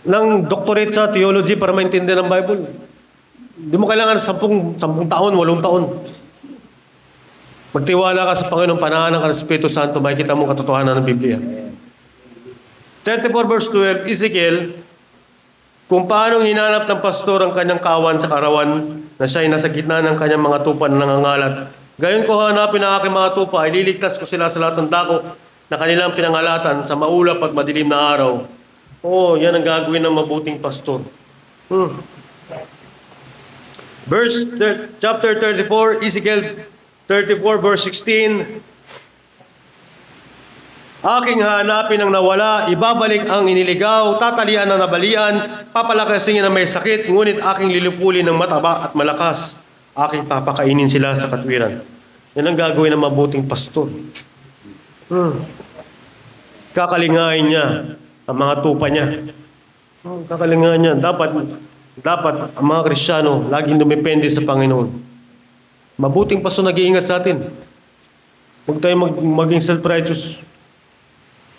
ng doctorate sa theology para maintindihan ang Bible. Hindi mo kailangan 10 taon, 8 taon. Magtiwala ka sa Panginoon, panahanan ka ng Espiritu Santo, makikita mo katotohanan ng Biblia. 34 verse 12, Ezekiel, kung paano hinanap ng pastor ang kanyang kawan sa karawan na siya'y nasa gitna ng kanyang mga tupa na nangangalat. Gayon ko hanapin ang aking mga tupa, ililigtas ko sila sa lahat ng dako na kanilang pinangalatan sa maulap at madilim na araw. Oh, yan ang gagawin ng mabuting pastor. Chapter 34, Ezekiel 34 verse 16. Aking hanapin ang nawala, ibabalik ang iniligaw, tatalian ang nabalian, papalakasin na may sakit, ngunit aking lilupulin ng mataba at malakas. Aking papakainin sila sa katwiran. Yan ang gagawin ng mabuting pastor. Kakalingain niya ang mga tupa niya. Kakalingain niya. Dapat ang mga Kristiyano laging dumepende sa Panginoon. Mabuting pastor nag-iingat sa atin. Huwag tayo maging self-righteous.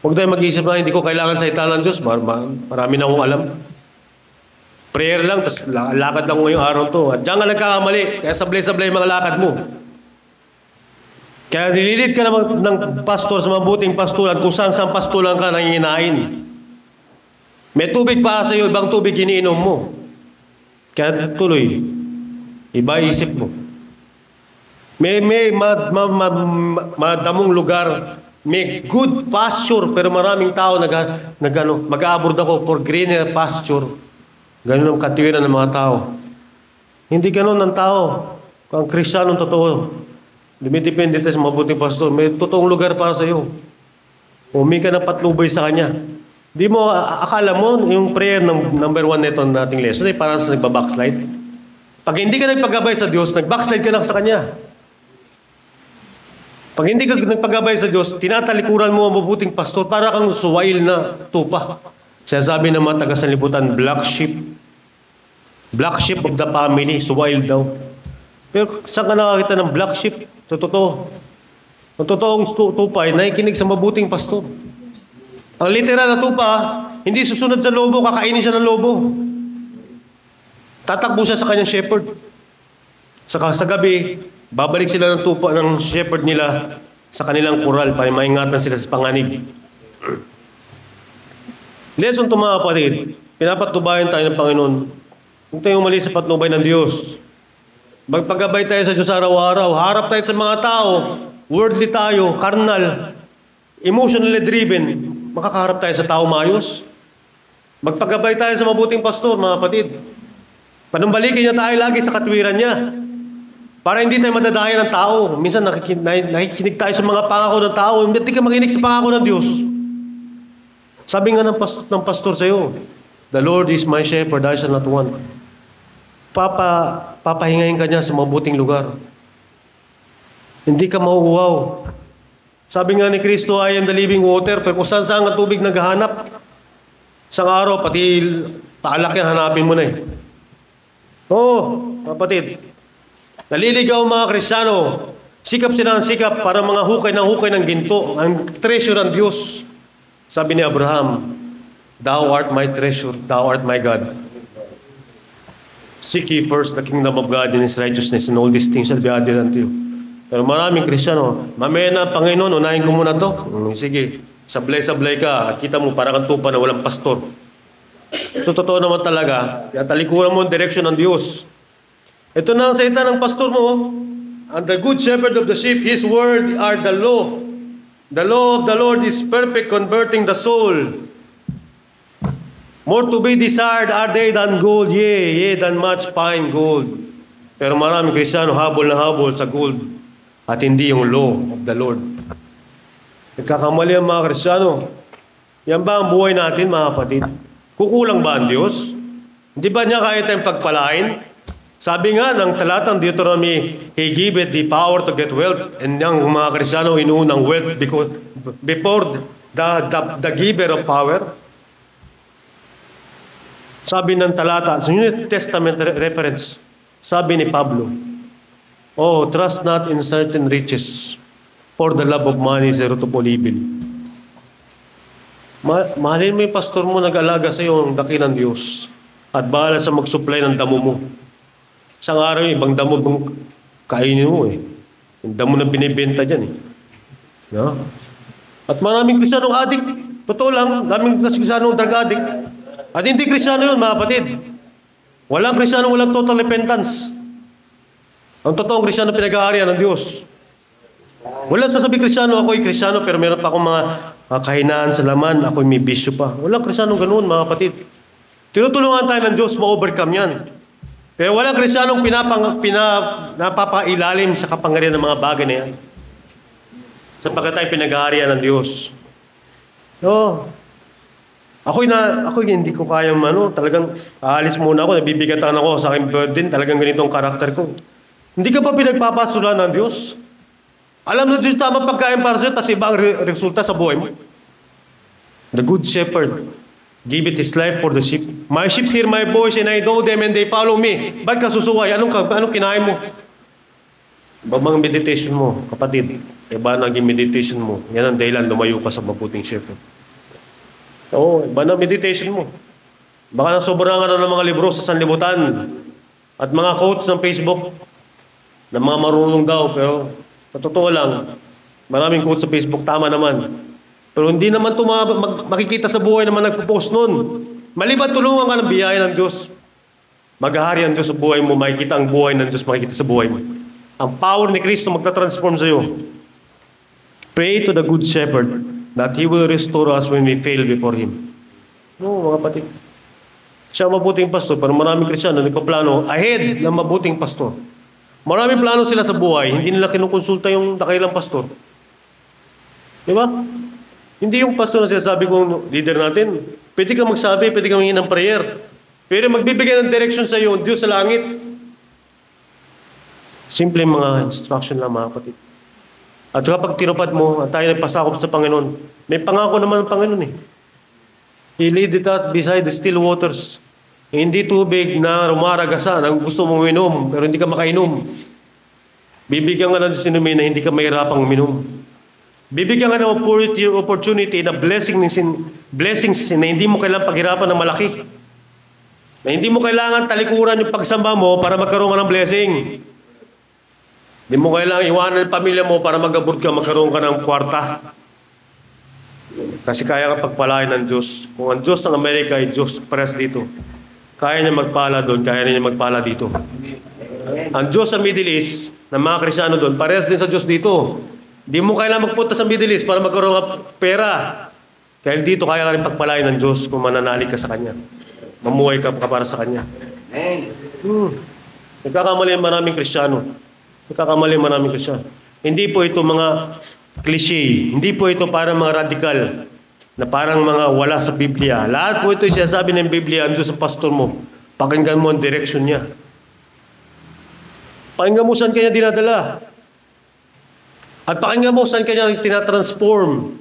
Huwag tayo mag-iisip na hindi ko kailangan sa italan Diyos. Marami na akong alam. Prayer lang, tapos lakad lang ngayong araw to. At diyan ka nagkakamali. Kaya sablay-sablay mga lakad mo. Kaya nililid ka ng pastor sa mabuting pastoran kung saan pastoran ka nanginginain. May tubig pa sa iyo, ibang tubig iniinom mo. Kaya tuloy, iba isip mo. May madamong lugar, may good pasture, pero maraming tao mag-aabord ako for greener pasture. Ganun ang katwiran ng mga tao. Hindi ganun ang tao. Ang Kristiyanong totoo, dumidepende tayo sa mabuting pastor. May totoong lugar para sa iyo. Humingi ka ng patnubay sa kanya. Di mo, akala mo, yung prayer ng number 1 nito nating lesson ay parang sa nagbabackslide. Pag hindi ka nagpagabay sa Diyos, nagbackslide ka na sa Kanya. Pag hindi ka nagpagabay sa Diyos, tinatalikuran mo ang mabuting pastor para kang suwail na tupa. Siya sabi ng mga taga-sanlibutan, black sheep. Black sheep of the family, suwail daw. Pero saan ka nakakita ng black sheep? Sa totoo. Ang totoong tupa ay nakikinig sa mabuting pastor. Ang literal na tupa, hindi susunod sa lobo, kakainin siya ng lobo. Tatakbo siya sa kanyang shepherd. Sa gabi, babalik sila ng tupa ng shepherd nila sa kanilang kural para maingatan sila sa panganib. Lesson to mga kapatid, pinapatubayan tayo ng Panginoon. Huwag tayong umali sa patnubay ng Diyos. Magpagabay tayo sa Diyos araw-araw. Harap tayo sa mga tao. Worldly tayo, carnal, emotionally driven. Makakaharap tayo sa tao maayos. Magpagabay tayo sa mabuting pastor, mga kapatid. Panumbalikin niya tayo lagi sa katwiran niya. Para hindi tayo madadayan ng tao. Minsan nakikinig tayo sa mga pangako ng tao. Hindi ka makinig sa pangako ng Diyos. Sabi nga ng pastor sa iyo, the Lord is my shepherd, I shall not want. Papahingayin ka niya sa mabuting lugar. Hindi ka mauuhaw. Sabi nga ni Kristo, I am the living water, pero kung saan ang tubig naghahanap, isang araw, pati taalak yan, hanapin mo na eh. Oo, kapatid. Naliligaw mga Kristiyano, sikap sila ng sikap para mga hukay ng ginto, ang treasure ng Diyos. Sabi ni Abraham, Thou art my treasure, Thou art my God. Seek ye first the kingdom of God and His righteousness, and all these things shall be added unto you. Pero maraming Kristiyano, mamaya na, Panginoon, unahin ko muna to. Sige, sablay-sablay ka, at kita mo, parang kang tupa na walang pastor. So, totoo naman talaga, kaya talikuran mo ang direksyon ng Diyos. Ito na ang salita ng pastor mo, and the good shepherd of the sheep, His word are the law. The law of the Lord is perfect, converting the soul. More to be desired are they than gold, yea, than much fine gold. Pero maraming Kristiyano, habol na habol sa gold. At hindi yung law of the Lord. Nagkakamali ang mga Kristiyano. Yan ba ang buhay natin, mga kapatid? Kukulang ba ang Diyos? Hindi ba niya kaya tayong pagpalain? Sabi nga ng talatang Deuteronomy, He giveth the power to get wealth. And yung mga Kristyano inuunang wealth before the giver of power. Sabi ng talata, sa New Testament reference, sabi ni Pablo, oh, trust not in certain riches, for the love of money is a root of all evil. Mahalin mo yung pastor mo, nag-alaga sa iyo ang dakilang Diyos at bahala sa mag-supply ng damo mo. Isang araw, ibang damo bang kainin mo eh. Yung damo na binibenta dyan eh. No? At maraming Kristiyanong addict. Totoo lang, daming Kristiyanong drug addict. At hindi Kristyano yun, mga kapatid. Walang Kristyano, walang total repentance. Ang totoong Kristyano, pinag-aarian ng Diyos. Walang sasabi Kristyano, ako'y Kristyano, pero meron pa akong mga kahinaan sa laman, ako'y may bisyo pa. Walang Kristyano ganoon, mga kapatid. Tinutulungan tayo ng Diyos, ma-overcome yan. Pero walang Kristyanong napapailalim sa kapangyarihan ng mga bagay na yan. Sapagkat tayo pinag-aarian ng Diyos. So, Ako'y hindi ko kayang talagang aalis muna ako, nabibigatan ako sa aking burden, talagang ganitong karakter ko. Hindi ka pa pinagpapasulan ng Diyos? Alam na Diyos tamang pagkain para sa'yo, tas iba ang resulta sa buhay mo. The good shepherd giveth his life for the sheep. My sheep hear my voice and I know them and they follow me. Ba't ka susuway? Anong kinain mo? Iba mga meditation mo, kapatid. Iba naging meditation mo. Yan ang dahilan, lumayo ka sa mabuting shepherd. Oo, iba na meditation mo. Baka nasobrang ng mga libro sa sanlibutan at mga quotes ng Facebook na mga marunong daw, pero sa totoo lang, maraming quotes sa Facebook, tama naman. Pero hindi naman ito makikita sa buhay naman nagpo-post nun. Maliban tulungan ka ng biyaya ng Diyos. Maghahari ang Diyos sa buhay mo, makikita ang buhay ng Diyos, makikita sa buhay mo. Ang power ni Kristo magta-transform sa iyo. Pray to the good shepherd that He will restore us when we fail before Him. No, mga kapatid. Siya mabuting pastor, pero maraming Kristyano nagpaplano ahead ng mabuting pastor. Maraming plano sila sa buhay, hindi nila kinukonsulta yung dakilang pastor. Di ba? Hindi yung pastor na sinasabi kong leader natin. Pwede ka magsabi, pwede ka mangingin ng prayer. Pero magbibigay ng direction sa iyo, Diyos sa langit. Simple mga instruction lang, mga kapatid. At kapag tinupad mo, at tayo nagpasakop sa Panginoon, may pangako naman ang Panginoon eh. He lead it out beside the still waters. Hindi tubig na rumaragasan ang gusto mong minom, pero hindi ka makainom. Bibigyan ka ng sinumin na hindi ka mahirapang minom. Bibigyan ka ng opportunity na blessings na hindi mo kailangan paghirapan ng malaki. Na hindi mo kailangan talikuran yung pagsamba mo para magkaroon ka ng blessing. Hindi mo kailangan iwanan ang pamilya mo para mag-abroad ka, magkaroon ka ng kwarta. Kasi kaya ka pagpalain ng Diyos. Kung ang Diyos ng Amerika ay Diyos pares dito, kaya niya magpala doon, kaya niya magpala dito. Ang Diyos sa Middle East, ng mga Kristyano doon, pares din sa Diyos dito. Hindi mo kailangan magpunta sa Middle East para magkaroon ng pera. Dahil dito kaya ka rin pagpalain ng Diyos kung mananalig ka sa Kanya. Mamuhay ka para sa Kanya. Nagkakamali maraming Kristyano. Hindi po ito mga cliche. Hindi po ito parang mga radical na parang mga wala sa Biblia. Lahat po ito sinasabi ng Biblia, ang Diyos ang pastor mo. Pakinggan mo ang direction niya. Pakinggan mo saan kanya dinadala. At pakinggan mo saan kanya tinatransform.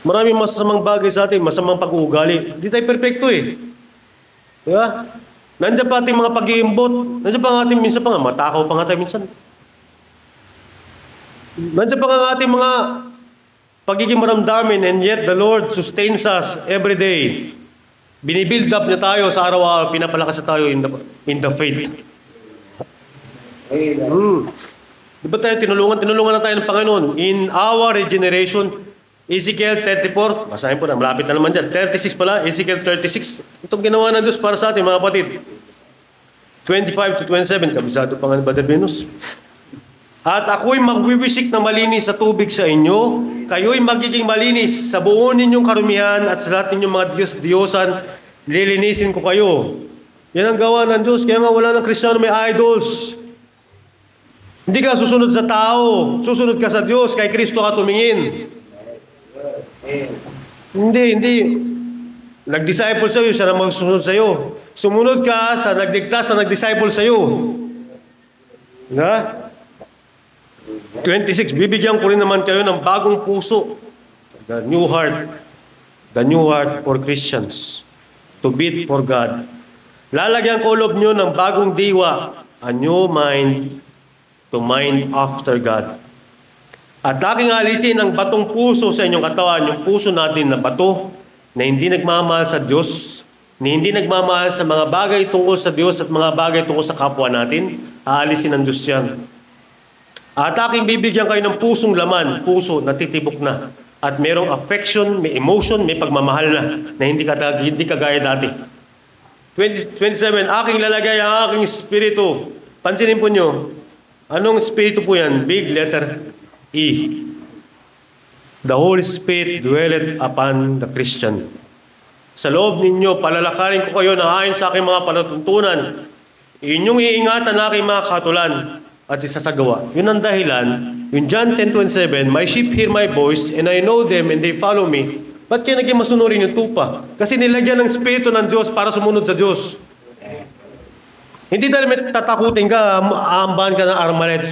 Maraming masamang bagay sa atin, masamang pag-uugali. Hindi tayo perfecto eh. Diba? Nandiyan pa ating mga pag-iimbot. Nandiyan pa nga ating minsan pa nga, matakaw pa nga tayo minsan. Nandiyan pa nga ating mga pagiging maramdamin, and yet the Lord sustains us every day. Binibuild up niya tayo sa araw-araw, pinapalakas na tayo in the faith. Di ba tayo tinulungan na tayo ng Panginoon? In our regeneration, Ezekiel 34, basahin po na, malapit na naman dyan. 36 pala, Ezekiel 36. Itong ginawa ng Diyos para sa atin, mga kapatid. 25 to 27, kabisado pa nga ni Brother Venus. At ako'y magwiwisik na malinis sa tubig sa inyo, kayo'y magiging malinis sa buo ninyong karumihan at sa lahat ninyong mga Diyos-Diyosan, lilinisin ko kayo. Yan ang gawa ng Diyos, kaya nga wala ng Kristiyano may idols. Hindi ka susunod sa tao, susunod ka sa Diyos, kay Kristo ka tumingin. Hindi. Nag-disciple sa'yo, siya na magsusunod sa'yo. Sumunod ka sa nagligtas sa nag-disciple sa'yo. Na? 26, bibigyan ko rin naman kayo ng bagong puso. The new heart. The new heart for Christians. To beat for God. Lalagyan ko ulob nyo ng bagong diwa. A new mind to mind after God. At aking alisin ang batong puso sa inyong katawan, yung puso natin na bato, na hindi nagmamahal sa Diyos, na hindi nagmamahal sa mga bagay tungkol sa Diyos at mga bagay tungkol sa kapwa natin, aalisin ng Diyos yan. At aking bibigyan kayo ng pusong laman, puso na titibok na, at merong affection, may emotion, may pagmamahal na hindi kagaya dati. 27, aking lalagay ang aking espiritu. Pansinin po nyo, anong espiritu po yan? Big letter E. The Holy Spirit dwelleth upon the Christian. Sa loob ninyo, palalakarin ko kayo na ayon sa aking mga palatuntunan. Inyong iingatan ang aking mga katulan at isasagawa. Yun ang dahilan. Yung John 10:27, my sheep hear my voice and I know them and they follow me. Ba't kaya naging masunurin yung tupa? Kasi nilagyan ng Espiritu ng Diyos para sumunod sa Diyos. Hindi dahil may tatakutin ka, aambahan ka ng armalet,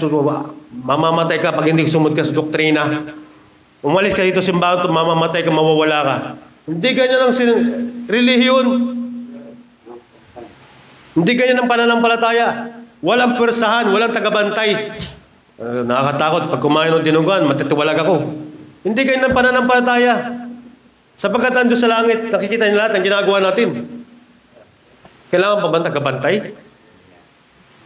mamamatay ka pag hindi sumunod ka sa doktrina. Umalis ka dito sa simbahan, mamamatay ka, mawawala ka. Hindi ganyan ang relihiyon. Hindi ganyan ang pananampalataya. Walang persahan, walang tagabantay. Nakakatakot, pag kumain ng dinugan, matitiwalag ako. Hindi ganyan ang pananampalataya. Sapagkat ang Diyos sa langit, nakikita niya lahat ng ginagawa natin. Kailangan pa ba tagabantay?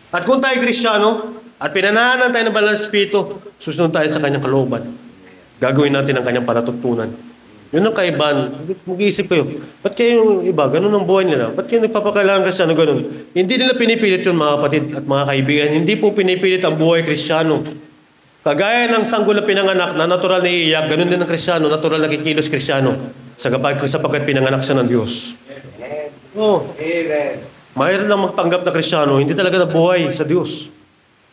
At kung tayo Kristiyano, at pinanahanan tayo ng Banal na Espiritu, susunod tayo sa kanyang kalooban. Gagawin natin ang kanyang palatuntunan. Yun ang kaibahan. Mag-iisip kayo, ba't kayo yung iba, ganun ang buhay nila? Ba't kayo nagpapakailangan Kristiyano ganun? Hindi nila pinipilit yun, mga kapatid at mga kaibigan. Hindi po pinipilit ang buhay Kristiyano. Kagaya ng sanggol na pinanganak na natural na iiyak, ganun din ang Kristiyano, natural na kikilos Kristiyano sapagkat pinanganak siya ng Diyos. Oh. Mahirap lang magpanggap na Kristiyano, hindi talaga nabuhay sa Diyos.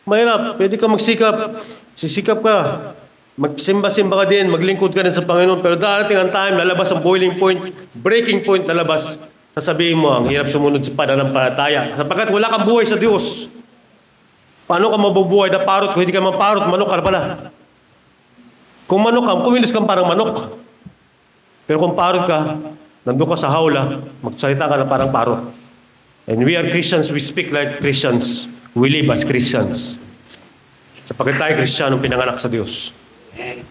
Mahirap, pwede ka magsikap, sisikap ka, magsimba-simba ka din, maglingkod ka rin sa Panginoon, pero darating ang time, lalabas ang boiling point, breaking point lalabas, sasabihin mo, ang hirap sumunod sa pananampalataya, sapagkat wala kang buhay sa Diyos. Paano ka mabubuhay na parot kung hindi ka maparot, manok ka pala. Kung manok ka, kumilos kang parang manok. Pero kung parot ka, nandun ka sa hawla, magsalita ka na parang parot. And we are Christians, we speak like Christians. We live as Christians. Sapagkat tayo Kristiyano, pinanganak sa Diyos.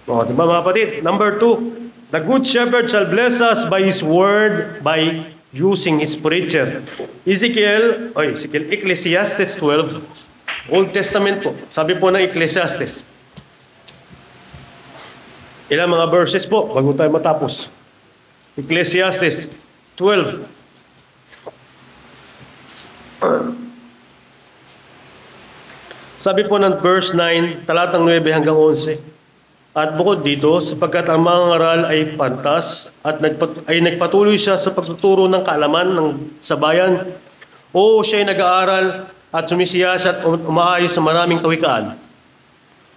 O, diba mga kapatid? Number 2, the good shepherd shall bless us by his word, by using his preacher. Ecclesiastes 12, Old Testament po. Sabi po ng Ecclesiastes. Ilang mga verses po, bago tayo matapos. Ecclesiastes 12. Sabi po ng verse 9, talatang 9 hanggang 11. At bukod dito, sapagkat ang mga ngaral ay pantas at nagpatuloy siya sa pagtuturo ng kaalaman sa bayan, o siya ay nag-aaral at sumisiyasat at umaayos sa maraming kawikaan.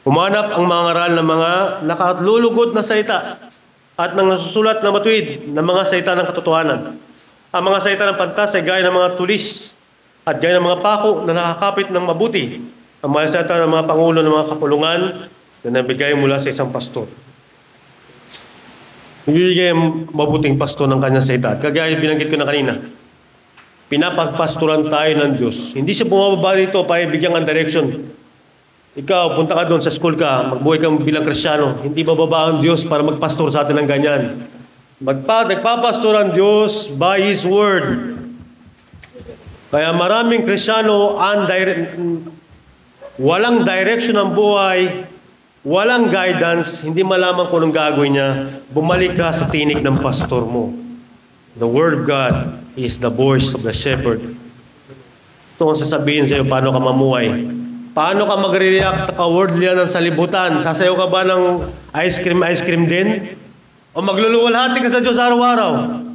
Umanap ang mga ngaral ng mga nakatlulugot na salita at nang nasusulat na matuwid ng mga salita ng katotohanan. Ang mga salita ng pantas ay gaya ng mga tulis at gaya ng mga pako na nakakapit ng mabuti. Ang mga salita ng mga pangulo ng mga kapulungan na nabigay mula sa isang pastor. Ibigay ang mabuting pastor ng kanyang salita. At kagaya binanggit ko na kanina, pinapagpastoran tayo ng Diyos. Hindi siya bumababa dito para ibigyan ang direction. Ikaw, punta ka doon sa school ka, magbuhay kang bilang Kristiyano. Hindi bababa ang Diyos para magpastor sa atin ng ganyan. Nagpapastor ang Diyos by His Word. Kaya maraming Kristiyano, walang direction ng buhay, walang guidance, hindi malaman kung anong gagawin niya, bumalik ka sa tinig ng pastor mo. The Word of God is the voice of the shepherd. Ito ang sasabihin sa iyo, paano ka mamuhay. Paano ka magre-react sa ka-worldly ng salibutan? Sasayaw ka ba ng ice cream din? O magluluwalhati ka sa Diyos araw-araw?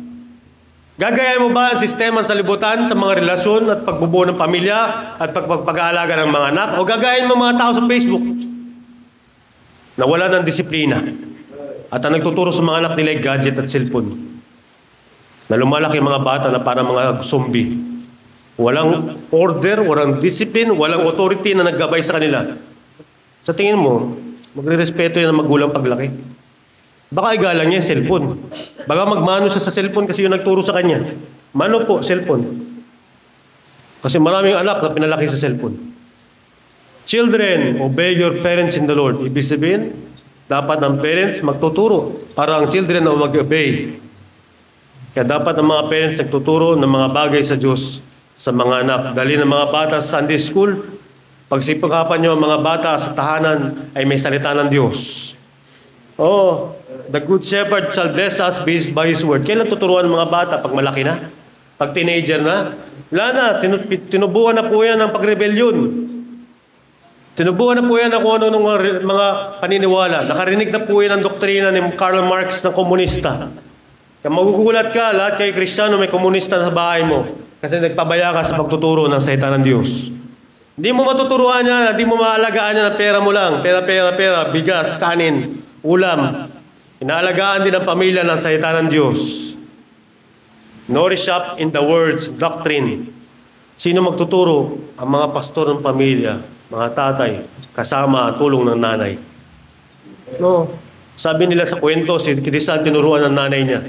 Gagayahin mo ba ang sistema ng salibutan sa mga relasyon at pagbubuo ng pamilya at pag-aalaga ng mga anak? O gagayahin mo mga tao sa Facebook na wala ng disiplina At ang nagtuturo sa mga anak nila ay gadget at cellphone. Na lumalaki ang mga bata na parang mga zombie. Walang order, walang discipline, walang authority na naggabay sa kanila. Sa tingin mo, magre-respeto yan ang magulang paglaki. Baka igalang niya yung cellphone. Baka magmano siya sa cellphone kasi yung nagturo sa kanya. Mano po, cellphone. Kasi maraming anak na pinalaki sa cellphone. Children, obey your parents in the Lord. Ibig sabihin, dapat ang parents magtuturo para ang children na mag-obey. Kaya dapat ang mga parents nagtuturo ng mga bagay sa Diyos sa mga anak. Dali ng mga bata sa Sunday school, pagsipakapan nyo ang mga bata sa tahanan ay may salita ng Diyos. Oh, the good shepherd shall bless us by His word. Kailan tuturuan ng mga bata? Pag malaki na? Pag teenager na? Wala na, tinubukan na po yan ng pagrebelyon. Tinubukan na po yan kung ano ng mga paniniwala. Nakarinig na po yan ang doktrina ni Karl Marx ng komunista. Kaya magugulat ka, lahat kayo Kristiyano may komunista sa bahay mo. Kasi nagpabaya ka sa pagtuturo ng salita ng Diyos. Hindi mo matuturuan yan, hindi mo maalagaan yan ng pera mo lang. Pera, bigas, kanin, ulam. Inaalagaan din ang pamilya ng salita ng Diyos. Nourish up in the words, doctrine. Sino magtuturo? Ang mga pastor ng pamilya, mga tatay, kasama ang tulong ng nanay. No. Sabi nila sa kwento, si Rizal tinuruan ng nanay niya.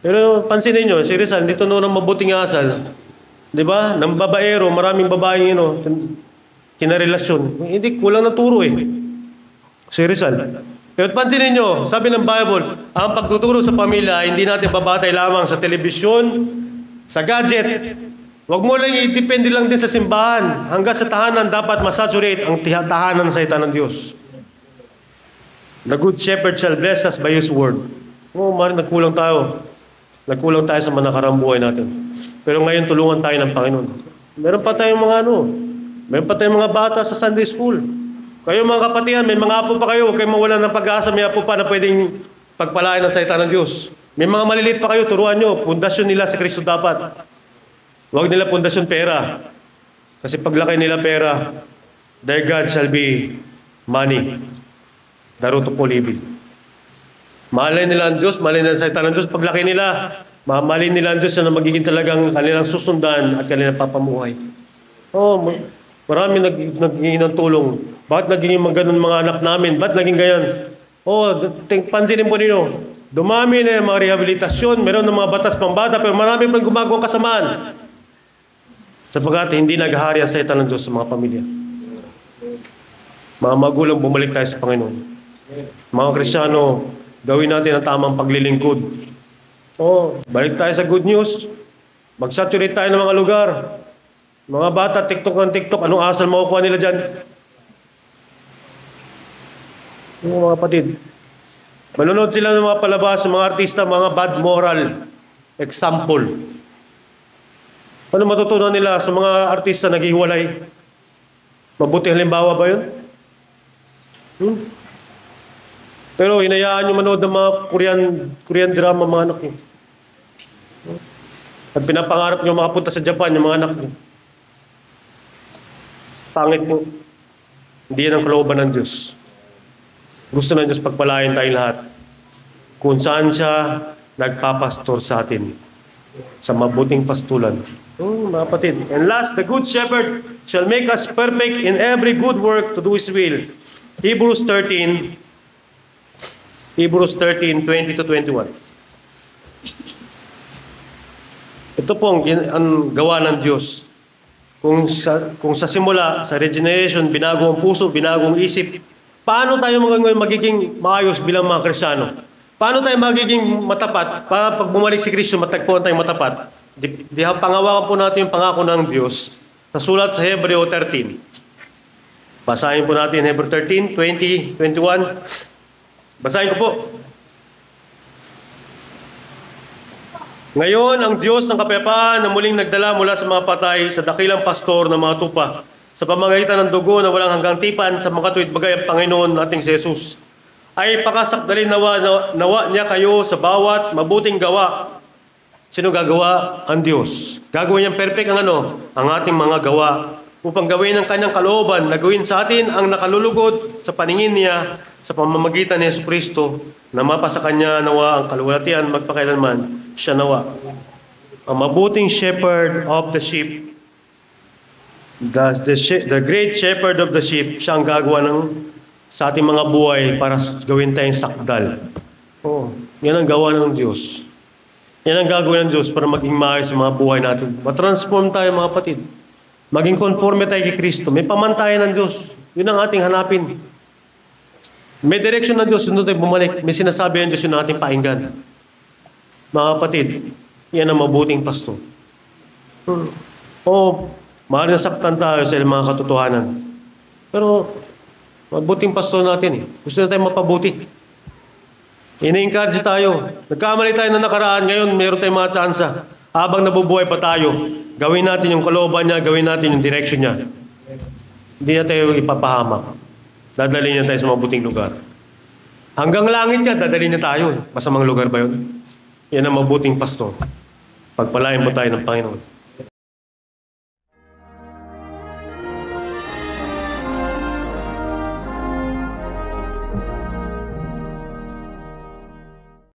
Pero pansinin nyo, si Rizal, dito noon ang mabuting asal. Di ba? Nang babaero, maraming babaeng kinarelasyon. Hindi, kulang na turo eh. Si Rizal. Pero pansinin nyo, sabi ng Bible, ang pagtuturo sa pamilya, hindi natin babatay lamang sa telebisyon, sa gadget. Huwag mo lang i-depende lang din sa simbahan. Hanggang sa tahanan, dapat masaturate ang tahanan sa salita ng Diyos. The good shepherd shall bless us by His word. Maaaring nagkulang tayo. Nagkulang tayo sa mga nakaraang buhay natin. Pero ngayon, tulungan tayo ng Panginoon. Meron pa tayong meron pa tayong mga bata sa Sunday school. Kayo mga kapatihan, may mga apo pa kayo. Huwag kayong mawalan ng pag-asa. May apo pa na pwedeng pagpalain ng salita ng Diyos. May mga maliliit pa kayo, turuan nyo. Pundasyon nila sa Kristo dapat. Huwag nila pundasyon pera. Kasi paglaki nila pera, their God shall be money. The root of all evil. Mahalin nila ang Diyos, mahalin nila ang salita ng Diyos. Paglaki nila, mahalin nila ang Diyos na magiging talagang kanilang susundan at kanilang papamuhay. Marami naging ng tulong. Bakit naging ganun mga anak namin? Bakit naging ganyan? Pansinin po ninyo. Dumami na yung mga rehabilitasyon, meron ng mga batas pang bata, pero marami pang gumagawang kasamaan. Sapagkat hindi naghahari ang salita ng Diyos sa mga pamilya. Mga magulang, bumalik tayo sa Panginoon. Mga Kristiyano, gawin natin ang tamang paglilingkod. Balik tayo sa good news. Mag-saturate tayo ng mga lugar. Mga bata, TikTok ng TikTok, anong asal makukuha nila dyan? Mga kapatid, manonood sila ng mga palabas, ng mga artista, mga bad moral example. Ano matutunan nila sa mga artista naghihiwalay? Mabuti halimbawa ba yun? Pero hinayaan nyo manood ng mga Korean drama, mga anak nyo. At pinapangarap nyo makapunta sa Japan, yung mga anak nyo. Pangit po. Hindi yan ang kalooban ng Diyos. Gusto ng Diyos pagpalain tayong lahat. Kung saan siya nagpapastor sa atin. Sa mabuting pastulan. Mga kapatid. And last, the good shepherd shall make us perfect in every good work to do His will. Hebrews 13, 20-21. Ito pong ang gawa ng Diyos. Kung sa simula, sa regeneration, binago ang puso, binago ang isip, paano tayo magiging maayos bilang mga Kristiyano? Paano tayo magiging matapat para pag bumalik si Kristo, matagpuan tayong matapat? Pangawakan po natin yung pangako ng Diyos sa sulat sa Hebreo 13. Basahin po natin Hebreo 13, 20, 21. Basahin ko po. Ngayon, ang Diyos ng kapayapaan na muling nagdala mula sa mga patay sa dakilang pastor ng mga tupa sa pamamagitan ng dugo na walang hanggang tipan sa mga tuwid bagay ang Panginoon nating si Jesus ay pakasakdalin nawa niya kayo sa bawat mabuting gawa. Sino gagawa? Ang Diyos. Gagawin niyang perfect ang ating mga gawa upang gawin ang kanyang kalooban na gawin sa atin ang nakalulugod sa paningin niya sa pamamagitan ni Jesucristo na mapasa Kanya nawa ang kaluwalhatian magpakailanman, siya nawa. Ang mabuting shepherd of the sheep, the great shepherd of the sheep, siya ang gagawa sa ating mga buhay para gawin tayong sakdal. Yan ang gawa ng Diyos. Yan ang gagawin ng Diyos para maging maayos sa mga buhay natin. Matransform tayo mga kapatid. Maging conforme tayo kay Kristo. May pamantayan ng Diyos. Yun ang ating hanapin. May direction ng Diyos. Doon tayo bumalik. May sinasabi ng Diyos yung ating painggan. Mga kapatid, yan ang mabuting pasto. Maaaring nasaktan tayo sa mga katotohanan. Pero, mabuting pasto natin. Gusto na tayo mapabuti. Ini-encourage tayo. Nagkamali tayo na nakaraan. Ngayon, meron tayong mga tsansa. Habang nabubuhay pa tayo, gawin natin yung kalooban niya, gawin natin yung direction niya. Hindi na tayo ipapahamak. Dadalhin niya tayo sa mabuting lugar. Hanggang langit niya, dadalhin niya tayo. Masamang lugar ba yun? Yan ang mabuting pasto. Pagpalain po tayo ng Panginoon.